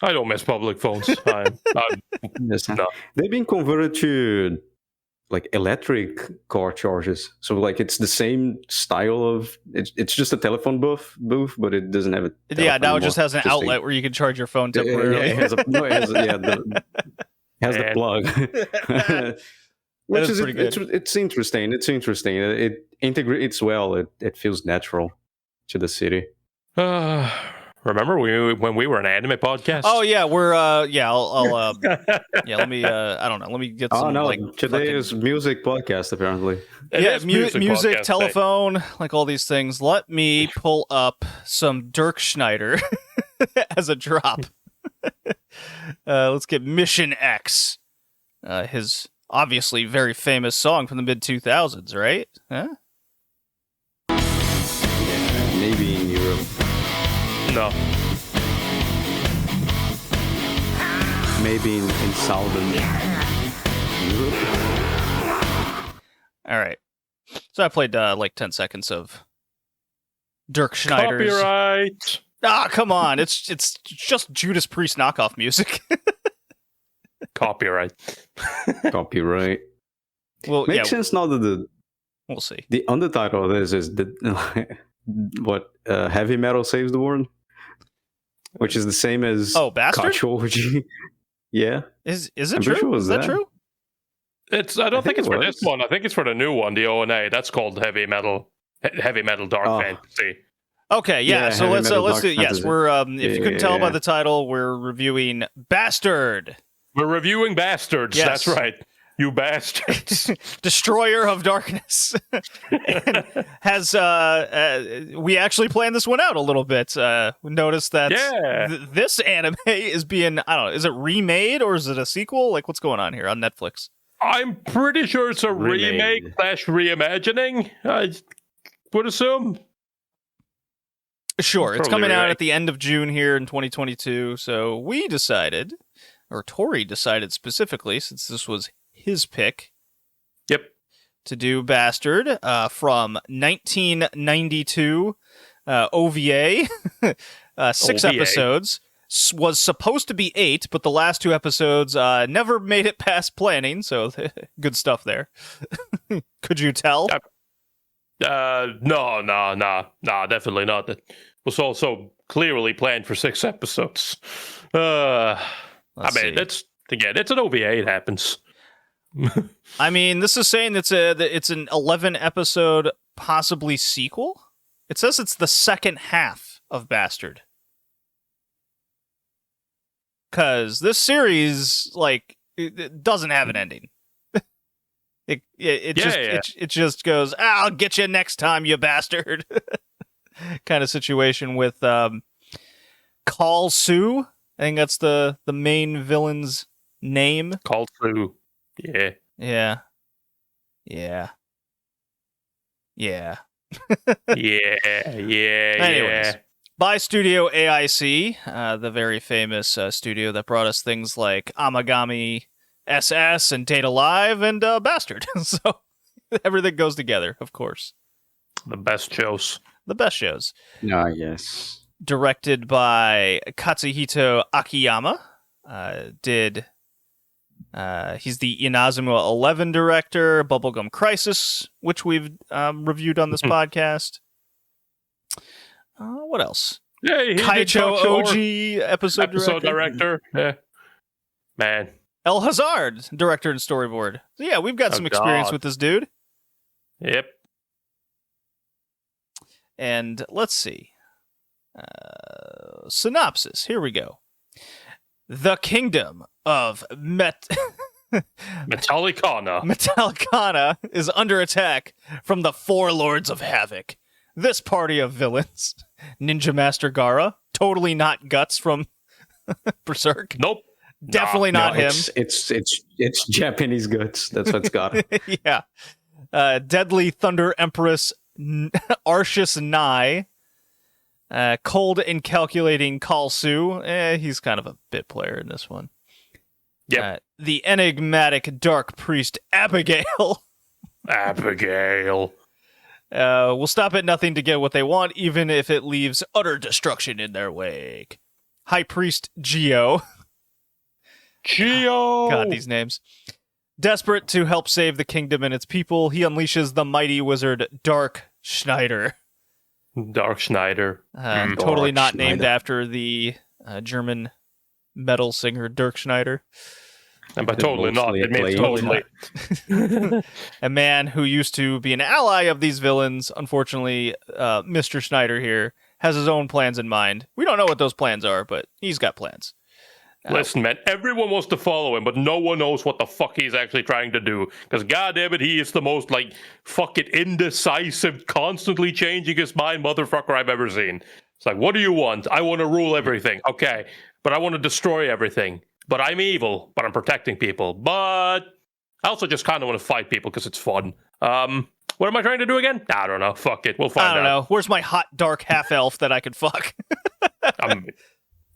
I don't miss public phones. No. They've been converted to like electric car chargers, so like it's the same style of it's just a telephone booth, but it doesn't have a now it just has an outlet where you can charge your phone temporarily. It has the plug. Which is it's interesting. It integrates well. It feels natural to the city. Remember when we were an anime podcast? Oh yeah, we're I'll let me I don't know, let me get some. Oh no, today is music podcast apparently. Music telephone, like all these things. Let me pull up some Dirk Schneider as a drop. Let's get Mission X, his obviously very famous song from the mid-2000s, right? Huh? Yeah, maybe in Europe. No. Maybe in Southern Europe. All right. So I played like 10 seconds of Dirk Schneider's. Copyright. Ah, come on! It's just Judas Priest knockoff music. Copyright. Copyright. Well, Makes sense now that we'll see. the undertitle of this is what heavy metal saves the world, which is the same as Bastard. Kachoji. Yeah, Is it I'm true? pretty sure Is that true? I don't think it's for this was. one. I think it's for the new one, the O&A. That's called heavy metal dark fantasy. Okay, yeah. So let's do. Yes, we're. If you couldn't tell by Yeah. the title, we're reviewing Bastard. We're reviewing Bastards. Yes. That's right. You bastards. Destroyer of Darkness. And has we actually planned this one out a little bit. We noticed that this anime is being, I don't know, is it remade or is it a sequel? Like, what's going on here on Netflix? I'm pretty sure it's a remake / reimagining. I would assume. Sure, it's Probably coming out remake. at the end of June here in 2022. So we decided, or Tori decided specifically, since this was his pick, Yep. to do Bastard from 1992 OVA, 6 OVA. episodes. Was supposed to be 8, but the last 2 episodes never made it past planning, so good stuff there. Could you tell? No, definitely not. It was also clearly planned for 6 episodes. Let's see. It's an OVA. It happens. I mean, this is saying that it's an 11 episode possibly sequel. It says it's the second half of Bastard. Because this series, like, it doesn't have an ending. It just goes, I'll get you next time, you bastard. Kind of situation with Call Sue. I think that's the main villain's name. Call Sue. Yeah. Yeah. Yeah. Yeah. Anyways, by Studio AIC, the very famous studio that brought us things like Amagami SS and Data Live and Bastard. So everything goes together, of course. The best shows. The best shows. Yes. Directed by Katsuhito Akiyama. He's the Inazuma 11 director, Bubblegum Crisis, which we've reviewed on this podcast. What else? Yeah, he Kaicho did OG episode director. Yeah. Man. El Hazard, director and storyboard. So yeah, we've got some experience with this dude. Yep. And let's see. Synopsis. Here we go. The kingdom of Metallicana is under attack from the 4 Lords of Havoc. This party of villains, Ninja Master Gaara, totally not Guts from Berserk. Nope. Definitely not him. It's Japanese Guts. That's what's got it. Yeah. Deadly Thunder Empress Arceus Nai. Cold and calculating Kalsu. He's kind of a bit player in this one. Yep. The enigmatic Dark Priest Abigail. Will stop at nothing to get what they want, even if it leaves utter destruction in their wake. High Priest Geo. God, these names. Desperate to help save the kingdom and its people, he unleashes the mighty wizard Dark Schneider. Totally not named after the German metal singer Dirk Schneider. And by totally not, it means totally. A man who used to be an ally of these villains. Unfortunately, Mr. Schneider here has his own plans in mind. We don't know what those plans are, but he's got plans. Listen, man, everyone wants to follow him, but no one knows what the fuck he's actually trying to do. Because, goddammit, he is the most, fucking indecisive, constantly changing his mind motherfucker I've ever seen. It's like, what do you want? I want to rule everything. Okay, but I want to destroy everything. But I'm evil, but I'm protecting people. But I also just kind of want to fight people because it's fun. What am I trying to do again? I don't know. Fuck it. We'll find out. I don't know. Where's my hot, dark half-elf that I could fuck?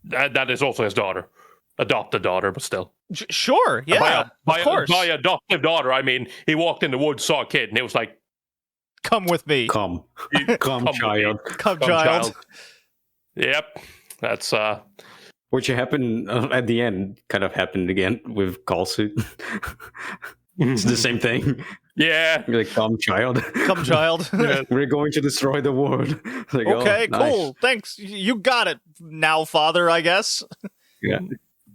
That is also his daughter. Adopted daughter, but still. Sure, yeah, of course. By adoptive daughter, I mean, he walked in the woods, saw a kid, and he was like, come with me. Come, child. Come, child. Yep. That's, Which happened at the end, kind of happened again with Kalsu. It's the same thing. Yeah. You're like, come, child. Come, child. We're going to destroy the world. Like, okay, oh, nice. cool. Thanks. You got it now, father, I guess. Yeah.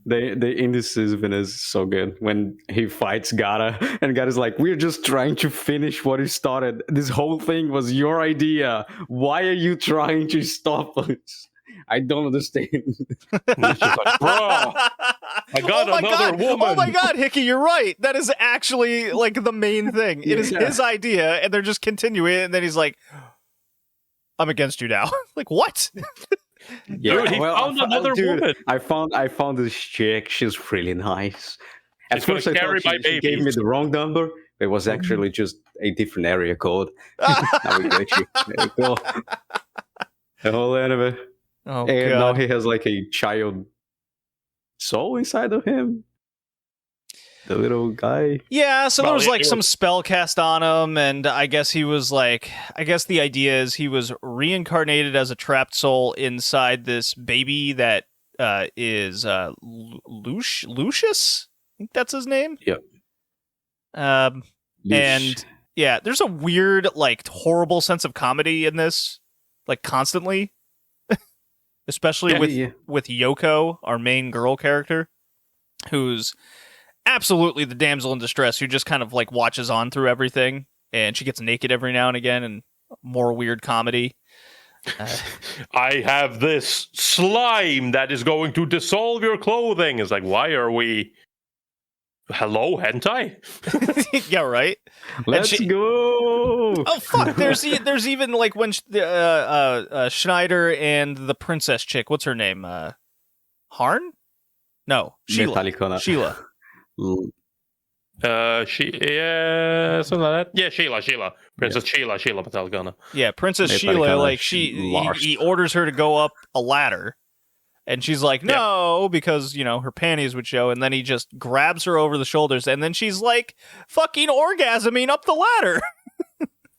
The indecision is so good when he fights Gata, and Gata's like, we're just trying to finish what he started. This whole thing was your idea. Why are you trying to stop us? I don't understand. She's like, bro, I got another woman. Oh my god, Hickey, you're right. That is actually like the main thing. It is his idea, and they're just continuing it, and then he's like, I'm against you now. Like, what? Yeah, dude, he found another woman. I found this chick. She's really nice. At She's first, I carry thought she gave me the wrong number. It was actually just a different area code. Now we got you. There you go. The whole anime. Oh, and god. now he has like a child soul inside of him. The little guy. Yeah, so there Well, was like some spell cast on him, and I guess he was like, I guess the idea is he was reincarnated as a trapped soul inside this baby that is Lucius? I think that's his name. Yep. And yeah, there's a weird, like, horrible sense of comedy in this, like, constantly. Especially with Yoko, our main girl character, who's absolutely the damsel in distress who just kind of like watches on through everything, and she gets naked every now and again, and more weird comedy. I have this slime that is going to dissolve your clothing. It's like, why are we? Hello, hentai? Yeah, right. Let's go. Oh fuck! There's even like when Schneider and the princess chick. What's her name? Harn? No, Sheila. Sheila. Something like that. Yeah, Sheila. Princess Sheila Metallicona. Yeah, Princess Sheila. Like he orders her to go up a ladder. And she's like, no, because, you know, her panties would show. And then he just grabs her over the shoulders. And then she's like fucking orgasming up the ladder.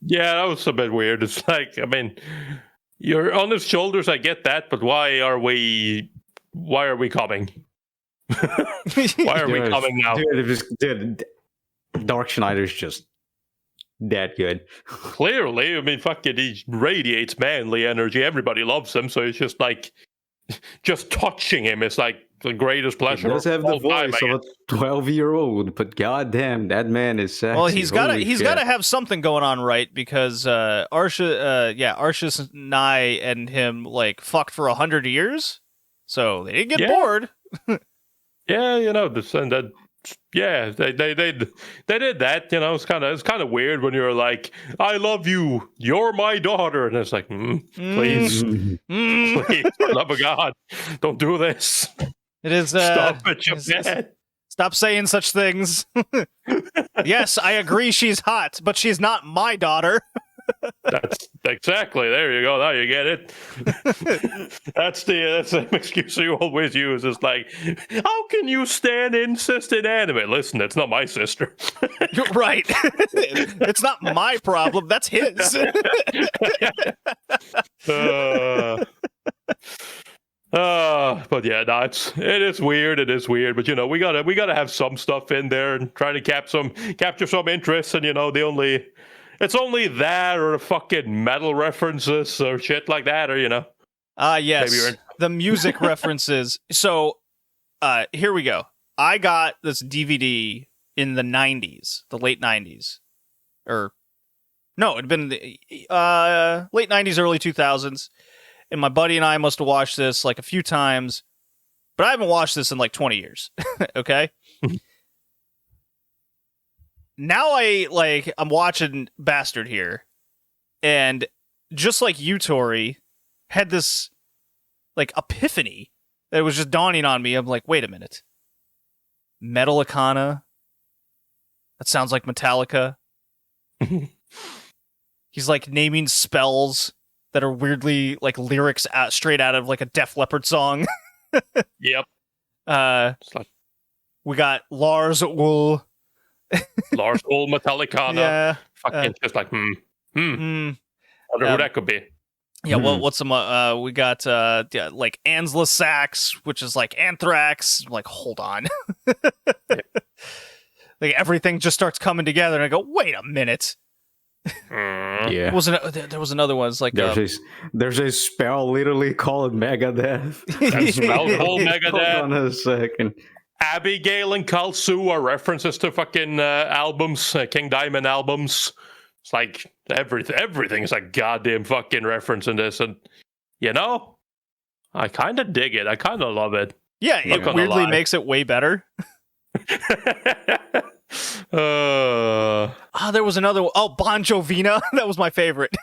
Yeah, that was a bit weird. It's like, I mean, you're on his shoulders. I get that. But why are we coming? Why are we coming now? Dude, Dark Schneider's just that good. Clearly. I mean, fucking, he radiates manly energy. Everybody loves him. So it's just like, just touching him is like the greatest pleasure. He does have the voice of a 12-year-old, but goddamn, that man is sexy. Well, he's got to have something going on, right? Because Arshis Nye and him like fucked for 100 years, so they didn't get bored. Yeah, you know, yeah, they did that. You know, it's kind of weird when you're like, I love you, you're my daughter, and it's like, please, please, for the love of God, don't do this. It is stop it, stop saying such things. Yes, I agree, she's hot, but she's not my daughter. That's exactly, there you go. Now you get it. That's the same excuse you always use. It's like, how can you stand incest in anime? Listen, it's not my sister. You're right. It's not my problem. That's his. But yeah, no, it is weird. It is weird. But you know, we gotta have some stuff in there and try to capture some interest. And you know, it's only that or fucking metal references or shit like that, or you know. Yes, the music references. So, here we go. I got this DVD in the 90s, the late 90s. Or, no, it'd been the late 90s, early 2000s. And my buddy and I must have watched this like a few times. But I haven't watched this in like 20 years. Okay? Now I'm watching Bastard here, and just like you, Tori, had this like epiphany that was just dawning on me. I'm like, wait a minute, Metal Arcana That sounds like Metallica. He's like naming spells that are weirdly like lyrics straight out of like a Def Leppard song. Yep. It's like we got Lars Ull. Lars Ull Metallicana. Yeah. Fucking just like I wonder who that could be. Yeah, what's some? We got like Ansla Sax, which is like Anthrax. I'm like, hold on. Like everything just starts coming together, and I go, wait a minute. Yeah. There was another one. It's like there's a spell literally called Megadeth. That spell called Megadeth. Hold on a second. Abigail and Kalsu are references to fucking albums, King Diamond albums. It's like everything is like goddamn fucking reference in this, and you know, I kind of dig it. I kind of love it. Yeah, it weirdly makes it way better. There was another one. Oh, Bon Jovina. That was my favorite.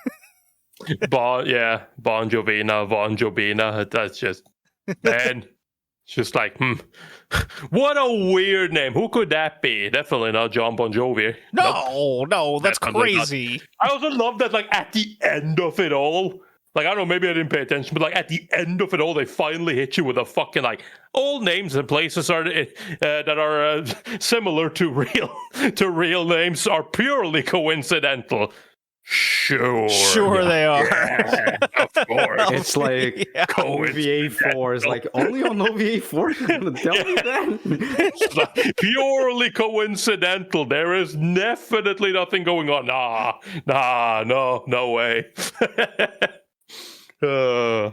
Bon Jovina. That's just, man. It's just like, what a weird name. Who could that be? Definitely not John Bon Jovi. No, that's crazy. Not. I also love that, like, at the end of it all, like, I don't know, maybe I didn't pay attention, but like at the end of it all, they finally hit you with a fucking like all names and places are that are similar to real names are purely coincidental. Sure they are. Yeah, of course. It's like OVA4 is like only on OVA4 you're gonna tell me that? It's like purely coincidental. There is definitely nothing going on. No way. I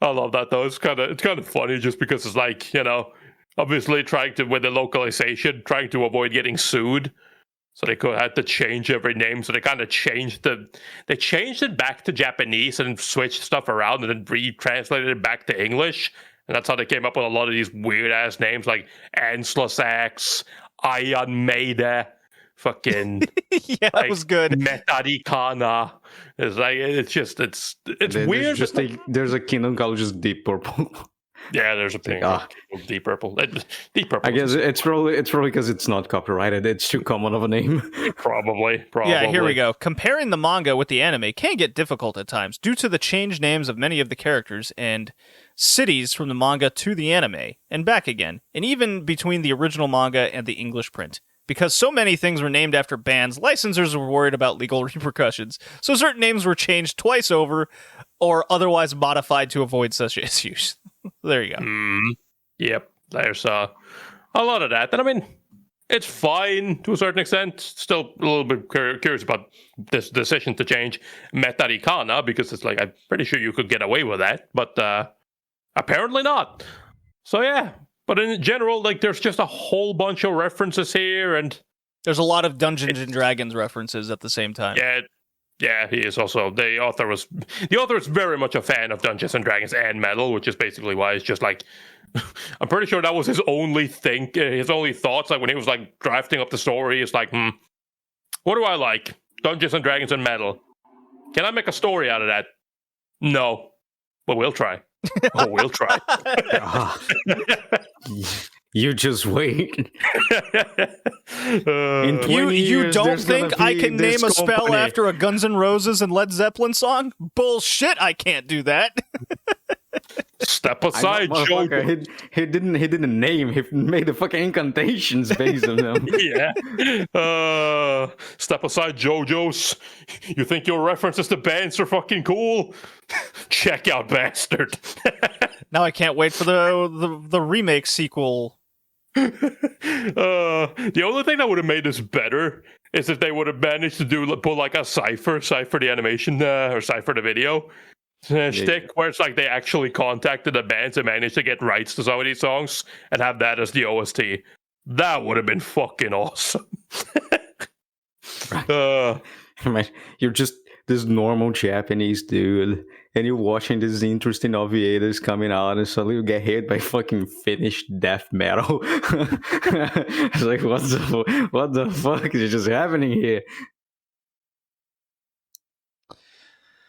love that though. It's kind of funny just because it's like, you know, obviously trying to with the localization, trying to avoid getting sued. So they had to change every name. So they kind of changed it back to Japanese and switched stuff around and then retranslated it back to English. And that's how they came up with a lot of these weird ass names like Anslasax, Iron Maida, fucking yeah, that was good. Metarikana. It's like it's weird. There's a Kingdom College just Deep Purple. Yeah, there's a thing. Deep Purple. Deep Purple. I guess it's probably because it's not copyrighted. It's too common of a name. Probably. Yeah, here we go. Comparing the manga with the anime can get difficult at times due to the changed names of many of the characters and cities from the manga to the anime and back again, and even between the original manga and the English print. Because so many things were named after bands, licensors were worried about legal repercussions, so certain names were changed twice over or otherwise modified to avoid such issues. There you go. Yep, there's a lot of that. And I mean, it's fine to a certain extent. Still a little bit curious about this decision to change Metarikana, because it's like, I'm pretty sure you could get away with that, but apparently not. So yeah. But in general, like, there's just a whole bunch of references here, and there's a lot of Dungeons and Dragons references at the same time. Yeah, he is also the author is very much a fan of Dungeons and Dragons and metal, which is basically why it's just like I'm pretty sure that was his only thoughts. Like when he was like drafting up the story, it's like, what do I like? Dungeons and Dragons and metal. Can I make a story out of that? No, but we'll try. We'll try. You just wait. You don't think I can name a spell after a Guns N' Roses and Led Zeppelin song? Bullshit! I can't do that. Step aside, Joe. He didn't name. He made the fucking incantations based on them. Yeah. Step aside, JoJo's. You think your references to bands are fucking cool? Check out Bastard. Now I can't wait for the remake sequel. The only thing that would have made this better is if they would have managed to put like a cipher the animation or cipher the video shtick, where it's like they actually contacted the bands and managed to get rights to some of these songs and have that as the OST. That would have been fucking awesome. You're just this normal Japanese dude, and you're watching these interesting OVAs coming out, and suddenly you get hit by fucking Finnish death metal. It's like, what the fuck is just happening here?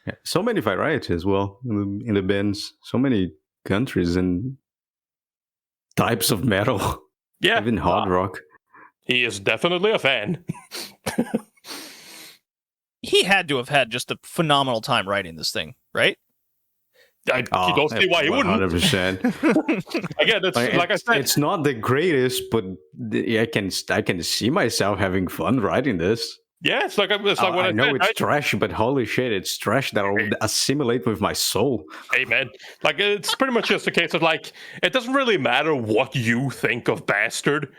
Yeah, so many varieties as well in the bands. So many countries and types of metal. Yeah, even hard rock. He is definitely a fan. He had to have had just a phenomenal time writing this thing, right? I don't see why he wouldn't. 100%. Again, it's, like I said, it's not the greatest, but I can see myself having fun writing this. Yeah, it's like when I know it's trash, but holy shit, it's trash that will assimilate with my soul. Hey man, like it's pretty much just a case of like it doesn't really matter what you think of Bastard,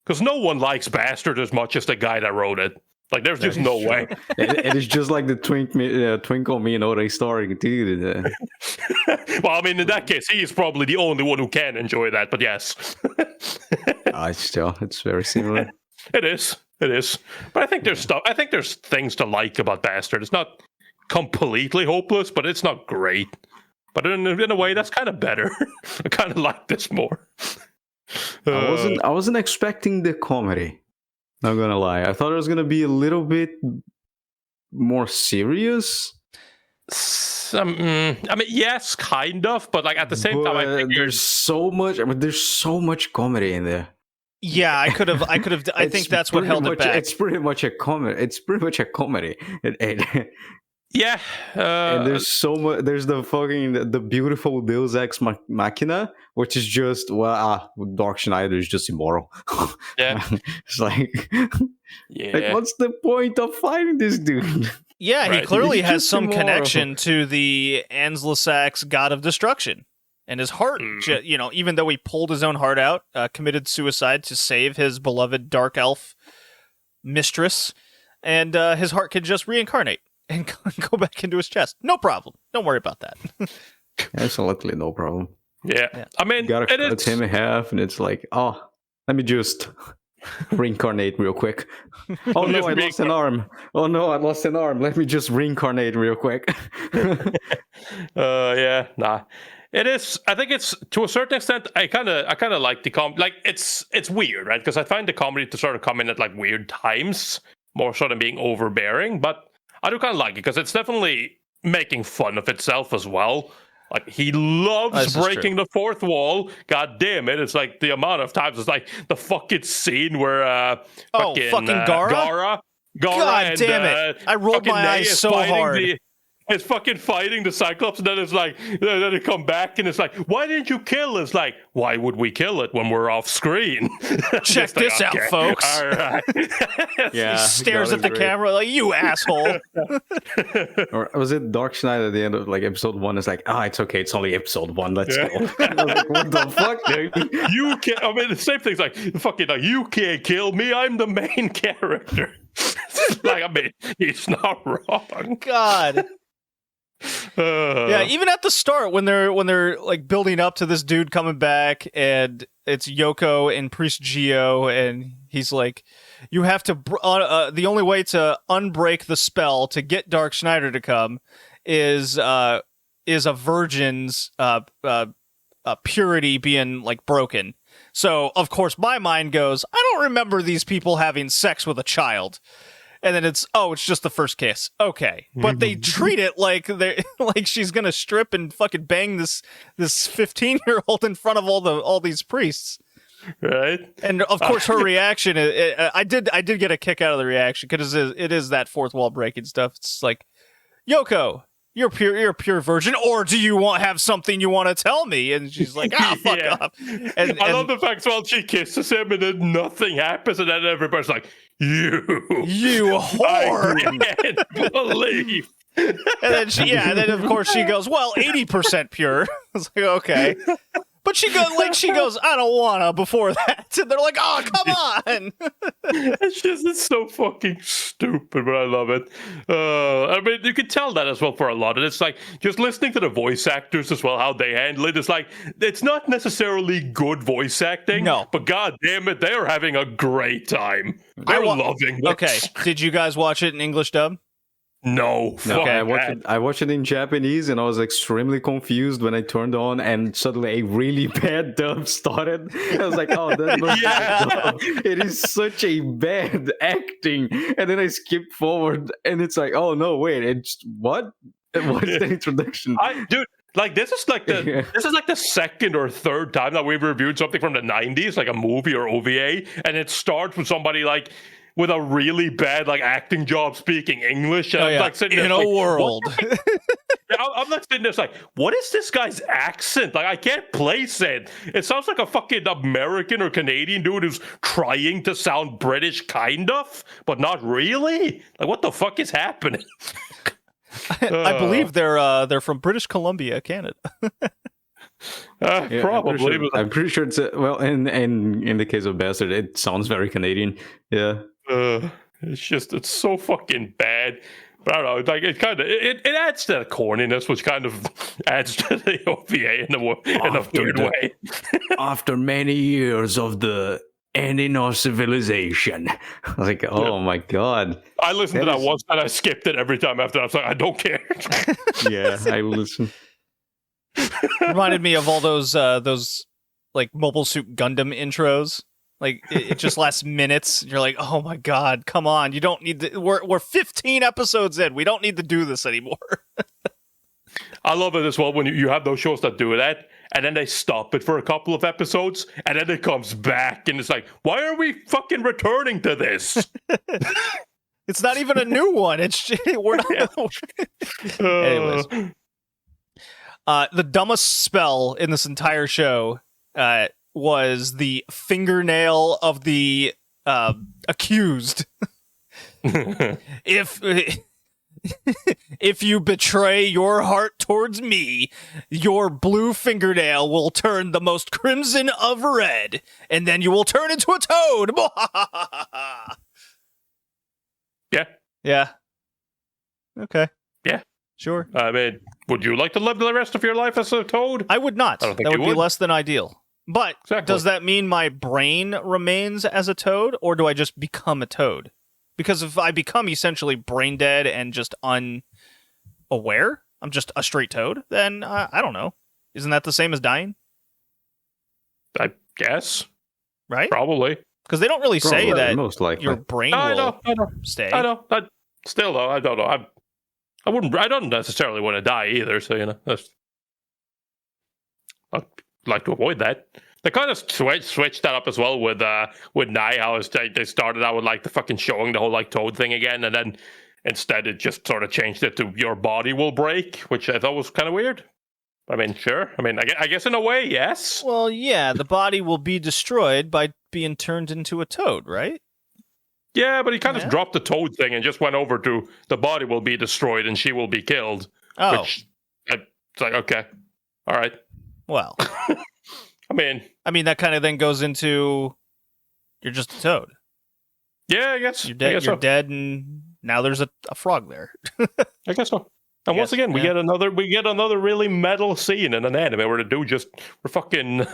because no one likes Bastard as much as the guy that wrote it. Like there's just no way. It is just like the Twinkle Me No Ray story, dude. Well, I mean, in that case, he is probably the only one who can enjoy that. But yes, it's very similar. It is. But I think there's stuff. I think there's things to like about Bastard. It's not completely hopeless, but it's not great. But in a way, that's kind of better. I kind of like this more. I wasn't expecting the comedy. Not gonna lie, I thought it was gonna be a little bit more serious. I mean, yes, kind of, but like at the same time, I think there's so much comedy in there. Yeah, I could have. I think that's what held it back. It's pretty much a comedy. Yeah, and there's so much. There's the beautiful Deus Ex Machina, which is just Dark Schneider is just immoral. Yeah, it's like, like, what's the point of fighting this dude? Yeah, right. He clearly has some connection to the Anslasax god of destruction, and his heart. Even though he pulled his own heart out, committed suicide to save his beloved dark elf mistress, and his heart can just reincarnate and go back into his chest. No problem. Don't worry about that. Absolutely no problem. Yeah. I mean, you gotta cut him in half, and it's like, let me just reincarnate real quick. Oh no, I lost an arm. Oh no, I lost an arm. Let me just reincarnate real quick. It is. I think it's to a certain extent. I kind of like the like it's weird, right? Because I find the comedy to sort of come in at like weird times, more so than being overbearing. But I do kind of like it because it's definitely making fun of itself as well. Like he loves breaking the fourth wall. God damn it! It's like the amount of times it's like the fucking scene where fucking Gara. God damn it! I rolled my eyes so hard. It's fucking fighting the Cyclops, and then it's like, then they come back, and it's like, why didn't you kill it? It's like, why would we kill it when we're off screen? Check this out, folks. All right. He stares at the camera like, you asshole. Or was it Dark Schneider at the end of like episode 1? It's like, it's okay, it's only episode 1. Let's go. I was like, what the fuck, dude? You can't. I mean, the same thing's like, fucking, like, you can't kill me. I'm the main character. Like, I mean, he's not wrong. God. Yeah, even at the start when they're like building up to this dude coming back, and it's Yoko and Priest Geo, and he's like, you have to the only way to unbreak the spell to get Dark Schneider to come is a virgin's purity being like broken. So of course my mind goes, I don't remember these people having sex with a child. And then it's just the first kiss. Okay. But they treat it like like she's gonna strip and fucking bang this 15-year-old in front of all these priests. Right. And of course her reaction I did get a kick out of the reaction, because it is that fourth wall breaking stuff. It's like, Yoko, you're a pure virgin, or do you have something you want to tell me? And she's like, fuck off. And I love the fact while she kisses him and then nothing happens, and then everybody's like, you whore. I can't believe. And then of course she goes, well, 80% pure. I was like, okay. But she goes, I don't wanna before that. And they're like, oh, come on. It's so fucking stupid, but I love it. I mean, you can tell that as well for a lot. And it's like, just listening to the voice actors as well, how they handle it. It's like, it's not necessarily good voice acting. No. But god damn it, they are having a great time. They're loving it. Okay, did you guys watch it in English dub? No. Okay, I watched it in Japanese, and I was extremely confused when I turned on, and suddenly a really bad dub started. I was like, oh, that's not bad dub. It is such a bad acting. And then I skipped forward, and it's like, oh no, wait, it's what? What is the introduction? Dude, Like this is like the second or third time that we've reviewed something from the 90s, like a movie or OVA, and it starts with somebody like with a really bad like acting job speaking English. And I'm like sitting there, in a like, world. I'm like sitting there like, what is this guy's accent? Like I can't place it. It sounds like a fucking American or Canadian dude who's trying to sound British, kind of, but not really. Like what the fuck is happening? I believe they're from British Columbia, Canada. Probably. I'm pretty sure it's well. In the case of Bastard, it sounds very Canadian. Yeah. It's so fucking bad. But I don't know. Like it adds to the corniness, which kind of adds to the OVA in a weird way. After many years of the ending of civilization, like, oh my god! I listened to that once and I skipped it every time after. I was like, I don't care. Yeah, I listen. Reminded me of all those like Mobile Suit Gundam intros. Like it just lasts minutes. You're like, oh my god, come on! You don't need to. We're 15 episodes in. We don't need to do this anymore. I love it as well when you have those shows that do that, and then they stop it for a couple of episodes, and then it comes back, and it's like, why are we fucking returning to this? It's not even a new one. It's we're not. Anyways, the dumbest spell in this entire show was the fingernail of the accused. If you betray your heart towards me, your blue fingernail will turn the most crimson of red, and then you will turn into a toad. Yeah. Yeah. Okay. Yeah. Sure. I mean, would you like to live the rest of your life as a toad? I would not. I don't think that you would be would. less than ideal. But Exactly. does that mean my brain remains as a toad, or do I just become a toad? Because if I become essentially brain dead and just unaware, I'm just a straight toad, then I don't know. Isn't that the same as dying? I guess. Right? Probably. Because they don't really say that most likely. your brain I will know. stay. I know. Still, though, I don't know. I don't necessarily want to die either, so, you know, I'd like to avoid that. They kind of switched that up as well with Nye, how they started out with, like, the fucking showing the whole, like, toad thing again, and then instead it just sort of changed it to your body will break, which I thought was kind of weird. I mean, sure. I mean, I guess in a way, yes. Well, yeah, the body will be destroyed by being turned into a toad, right? Yeah, but he kind of dropped the toad thing and just went over to the body will be destroyed and she will be killed. Oh. Which, it's like, okay. All right. Well. I mean, that kind of then goes into you're just a toad. Yeah, I guess. You're dead. You're so. Dead, and now there's a frog there. I guess so. And once again, we get another really metal scene in an anime where the dude just fucking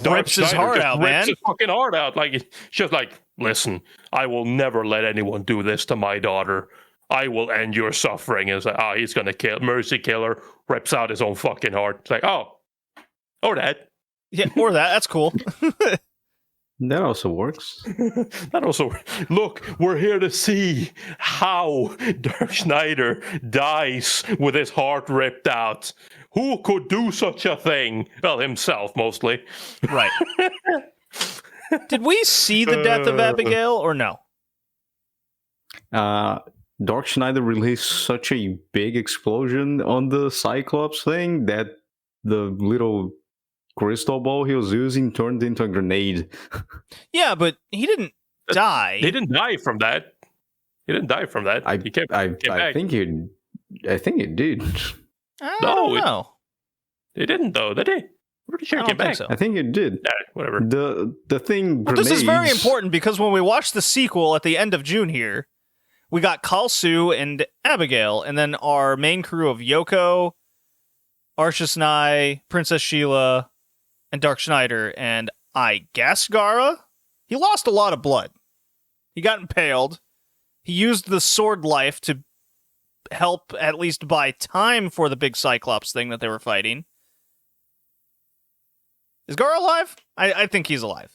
rips his heart out, man. Rips his fucking heart out. Like it's just like, listen, I will never let anyone do this to my daughter. I will end your suffering. And it's like, he's gonna mercy kill her. Rips out his own fucking heart. It's like, or that. Yeah, or that. That's cool. That also works. Look, we're here to see how Dirk Schneider dies with his heart ripped out. Who could do such a thing? Well, himself, mostly. Right. Did we see the death of Abigail, or no? Dark Schneider released such a big explosion on the Cyclops thing that the little crystal ball he was using turned into a grenade. Yeah, but he didn't die. He didn't die from that. I think he did. I don't know. He didn't, though, did he? Pretty sure he came back. So. I think it did. Whatever. The thing. Well, this is very important because when we watch the sequel at the end of June here, we got Kalsu and Abigail, and then our main crew of Yoko, Arshis Nye, Princess Sheila, and Dark Schneider, and I guess Gara? He lost a lot of blood. He got impaled. He used the sword life to help at least buy time for the big Cyclops thing that they were fighting. Is Gara alive? I think he's alive.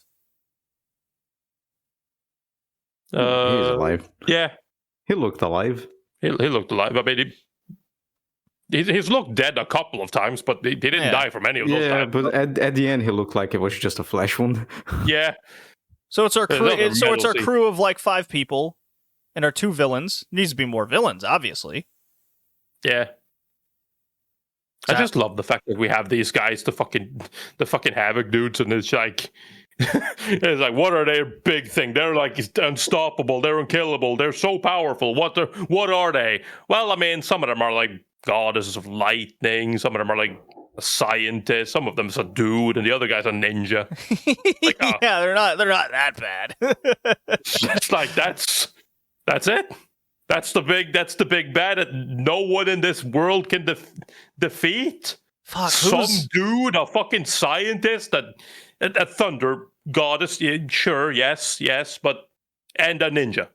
He's alive. Yeah. He looked alive. He looked alive. I mean, he's looked dead a couple of times, but he didn't die from any of those times. Yeah, but at the end, he looked like it was just a flesh wound. Yeah. So it's our crew. So it's our crew of like 5 people, and our 2 villains. Needs to be more villains, obviously. Yeah. I just love the fact that we have these guys, the fucking Havoc dudes, and it's like, what are their big thing? They're like unstoppable, they're unkillable, they're so powerful. What are they? Well, I mean, some of them are like goddesses of lightning, some of them are like a scientist, some of them's a dude, and the other guy's a ninja. Like, yeah, they're not that bad. It's like that's it. That's the big bad that no one in this world can defeat. Fuck, some dude, a fucking scientist, a thunder goddess. Yeah, sure, yes, but and a ninja.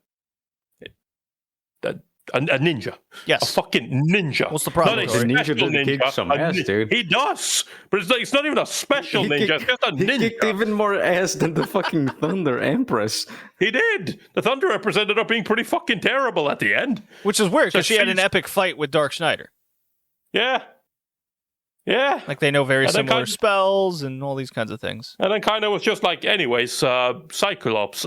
A ninja. Yes. A fucking ninja. What's the problem? Not a ninja did kick some ass, dude. He does, but it's not even a special ninja. It's just a ninja. He kicked even more ass than the fucking Thunder Empress. He did. The Thunder Empress ended up being pretty fucking terrible at the end. Which is weird, because she had an epic fight with Dark Schneider. Yeah. Yeah. Like, they know very similar spells and all these kinds of things. And then kind of was just like, anyways, Cyclops,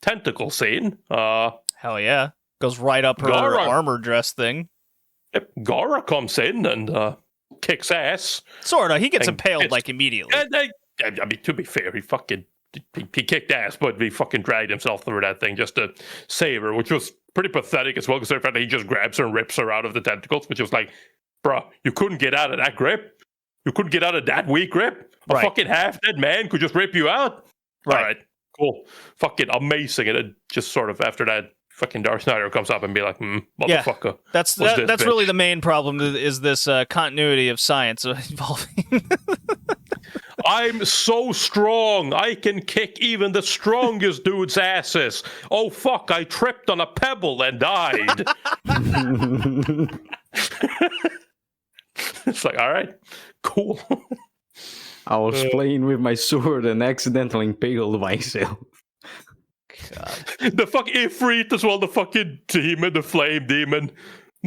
tentacle scene. Hell yeah. Goes right up her armor dress thing. Yep. Gara comes in and kicks ass. Sorta. He gets impaled like immediately. I mean, to be fair, he kicked ass, but he fucking dragged himself through that thing just to save her, which was pretty pathetic as well, because the fact that he just grabs her and rips her out of the tentacles, which was like, bruh, you couldn't get out of that grip. You couldn't get out of that weak grip. A fucking half-dead man could just rip you out. Right. All right, cool. Fucking amazing. And it just sort of, after that, fucking Dark Schneider comes up and be like, motherfucker. Yeah, that's really the main problem, is this continuity of science involving. I'm so strong. I can kick even the strongest dude's asses. Oh, fuck. I tripped on a pebble and died. It's like, all right, cool. I was playing with my sword and accidentally impaled myself. God. The fucking Ifrit as well, the fucking demon, the flame demon.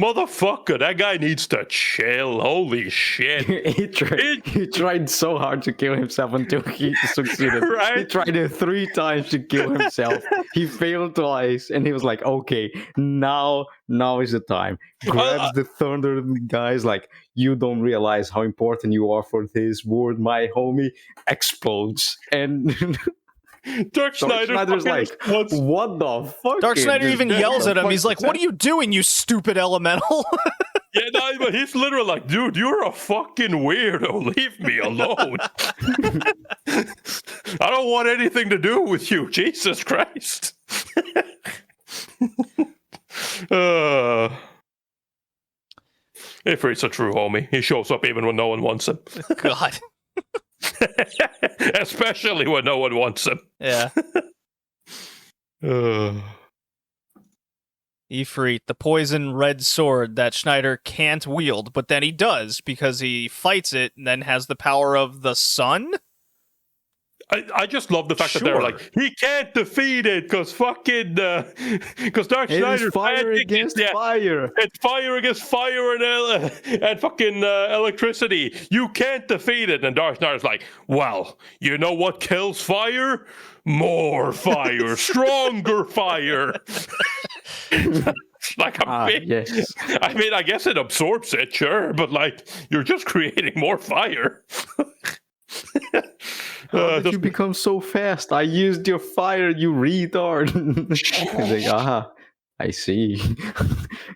Motherfucker, that guy needs to chill. Holy shit. He tried so hard to kill himself until he succeeded. Right? He tried it 3 times to kill himself. He failed twice, and he was like, okay, now is the time. Grabs the thunder guys like, you don't realize how important you are for this world, my homie. Explodes. And Dark Schneider's like, what the fuck? Dark Schneider even yells at him. He's like, what are you doing, you stupid elemental? Yeah, no, but he's literally like, dude, you're a fucking weirdo. Leave me alone. I don't want anything to do with you. Jesus Christ. Ifrit's a true homie. He shows up even when no one wants him. God. Especially when no one wants him. Yeah. Ifrit, the poison red sword that Schneider can't wield, but then he does because he fights it and then has the power of the sun? I just love the fact that they're like, he can't defeat it because fucking because Dark Schneider's fire against fire. It's fire against fire and fucking electricity. You can't defeat it. And Dark Schneider's like, well, you know what kills fire? More fire, stronger fire. Like a big. Yes. I mean, I guess it absorbs it, sure, but like you're just creating more fire. How did you become so fast? I used your fire, you retard. He's like, I see.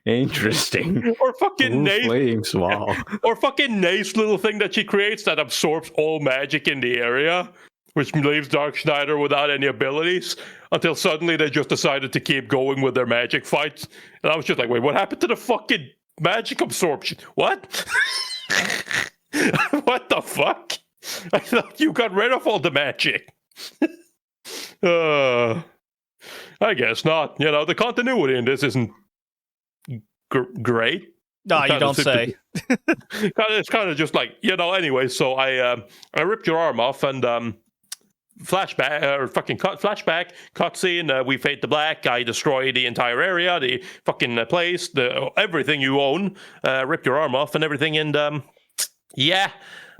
Interesting. Or fucking Nace. Flames, wow. Or fucking Nace little thing that she creates that absorbs all magic in the area, which leaves Dark Schneider without any abilities until suddenly they just decided to keep going with their magic fights. And I was just like, wait, what happened to the fucking magic absorption? What? What the fuck? I thought you got rid of all the magic. I guess not. You know, the continuity in this isn't great. No, you don't say. It's kind of just like, you know, anyway, so I ripped your arm off and flashback or fucking flashback cutscene. We fade to black. I destroy the entire area, the fucking place, everything you own. Rip your arm off and everything. And yeah.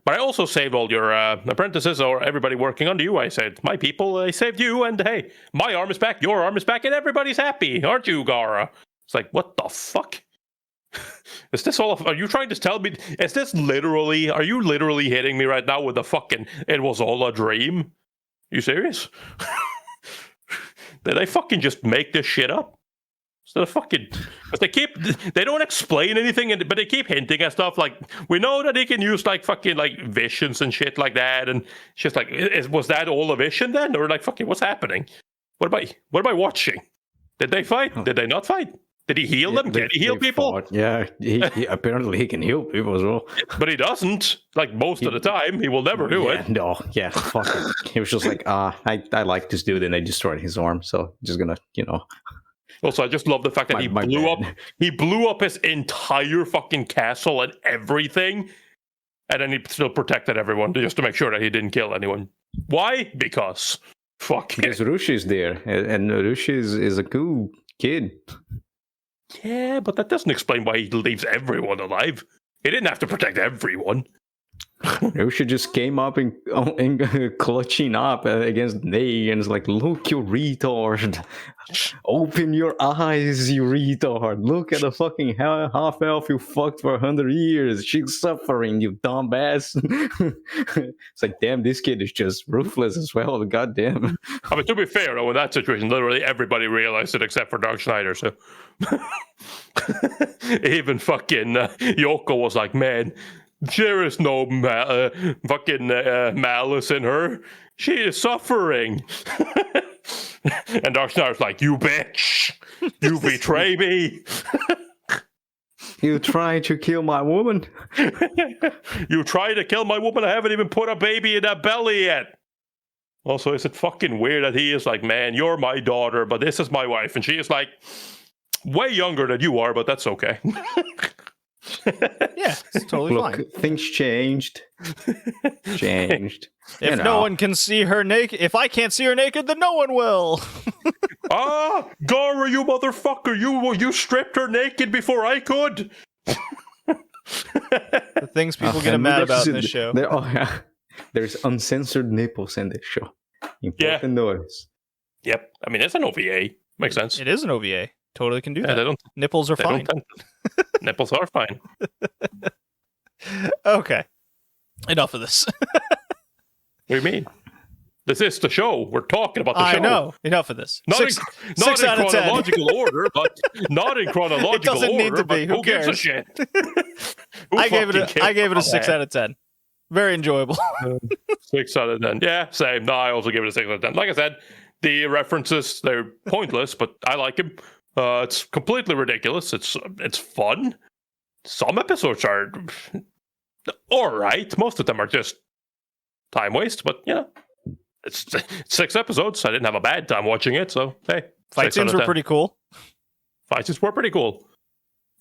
But I also saved all your apprentices or everybody working under you. I said, my people, I saved you, and hey, my arm is back, your arm is back, and everybody's happy, aren't you, Gara? It's like, what the fuck? Is this all? Are you trying to tell me? Is this literally? Are you literally hitting me right now with the fucking? It was all a dream. You serious? Did I fucking just make this shit up? So fucking, but they don't explain anything, but they keep hinting at stuff like, we know that he can use like fucking like visions and shit like that, and it's just like, was that all a vision then, or like fucking what's happening? What am I watching? Did they fight? Did they not fight? Did he heal them? Can he heal people? Fought. Yeah, he apparently he can heal people as well. But he doesn't. Like most of the time, he will never do it. No, yeah, fuck it. He was just like, I like this dude, and I destroyed his arm, so just gonna, Also, I just love the fact that he blew up his entire fucking castle and everything, and then he still protected everyone just to make sure that he didn't kill anyone. Why? Because Rushi's there, and Rushi is a cool kid. Yeah, but that doesn't explain why he leaves everyone alive. He didn't have to protect everyone. Rushi just came up and clutching up against Ney, and it's like, look, you retard. Open your eyes, you retard. Look at the fucking half-elf you fucked for 100 years. She's suffering, you dumbass. It's like, damn, this kid is just ruthless as well. Goddamn. I mean, to be fair, though, in that situation, literally everybody realized it except for Dark Schneider, so... Even fucking Yoko was like, man... There is no fucking malice in her. She is suffering. And Dark Schneider's like, you bitch. You betray me. You try to kill my woman. You try to kill my woman. I haven't even put a baby in that belly yet. Also, is it fucking weird that he is like, man, you're my daughter, but this is my wife. And she is like, way younger than you are, but that's okay. Yeah, it's totally fine. Things changed. If no one can see her naked, if I can't see her naked, then no one will. Gara, you motherfucker! You stripped her naked before I could. The things people get mad about in this show. There's uncensored nipples in this show. Important notice. Yep. I mean, it's an OVA. Makes sense. It is an OVA. Totally can do that. Nipples are fine. Nipples are fine. Okay. Enough of this. What do you mean? This is the show. We're talking about the show. I know. Enough of this. Not in chronological order, but not in chronological order. It doesn't need to be. Who cares? Gives a shit? I gave it a 6 out of 10. Very enjoyable. 6 out of 10. Yeah, same. No, I also give it a 6 out of 10. Like I said, the references, they're pointless, but I like him. It's completely ridiculous. It's fun. Some episodes are all right. Most of them are just time waste, but it's 6 episodes. I didn't have a bad time watching it, so hey. Fight scenes were pretty cool. Fight scenes were pretty cool.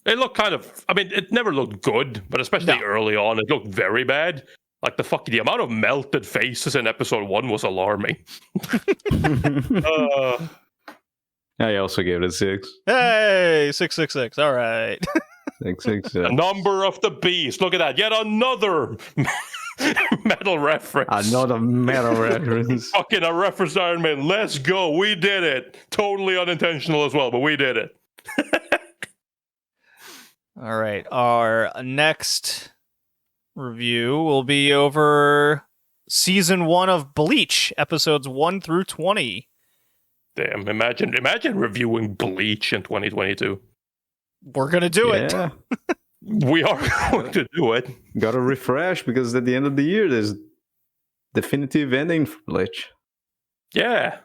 It looked it never looked good, but especially early on, it looked very bad. Like the amount of melted faces in episode 1 was alarming. I also gave it a 6. Hey, 666. All right. 666. The number of the beast. Look at that. Yet another metal reference. Another metal reference. Fucking a reference to Iron Man. Let's go. We did it. Totally unintentional as well, but we did it. All right. Our next review will be over season 1 of Bleach, episodes 1 through 20. Damn, imagine reviewing Bleach in 2022. We're going to do it. We are going to do it. Gotta refresh, because at the end of the year, there's definitive ending for Bleach. Yeah.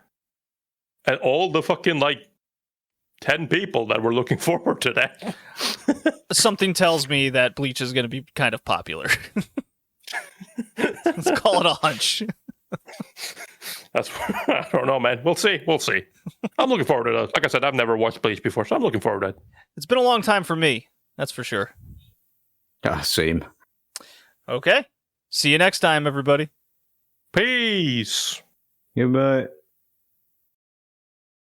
And all the fucking, 10 people that were looking forward to that. Something tells me that Bleach is going to be kind of popular. Let's call it a hunch. I don't know, man. We'll see. I'm looking forward to that. Like I said, I've never watched Bleach before, so I'm looking forward to it. It's been a long time for me. That's for sure. Same. Okay. See you next time, everybody. Peace. Goodbye.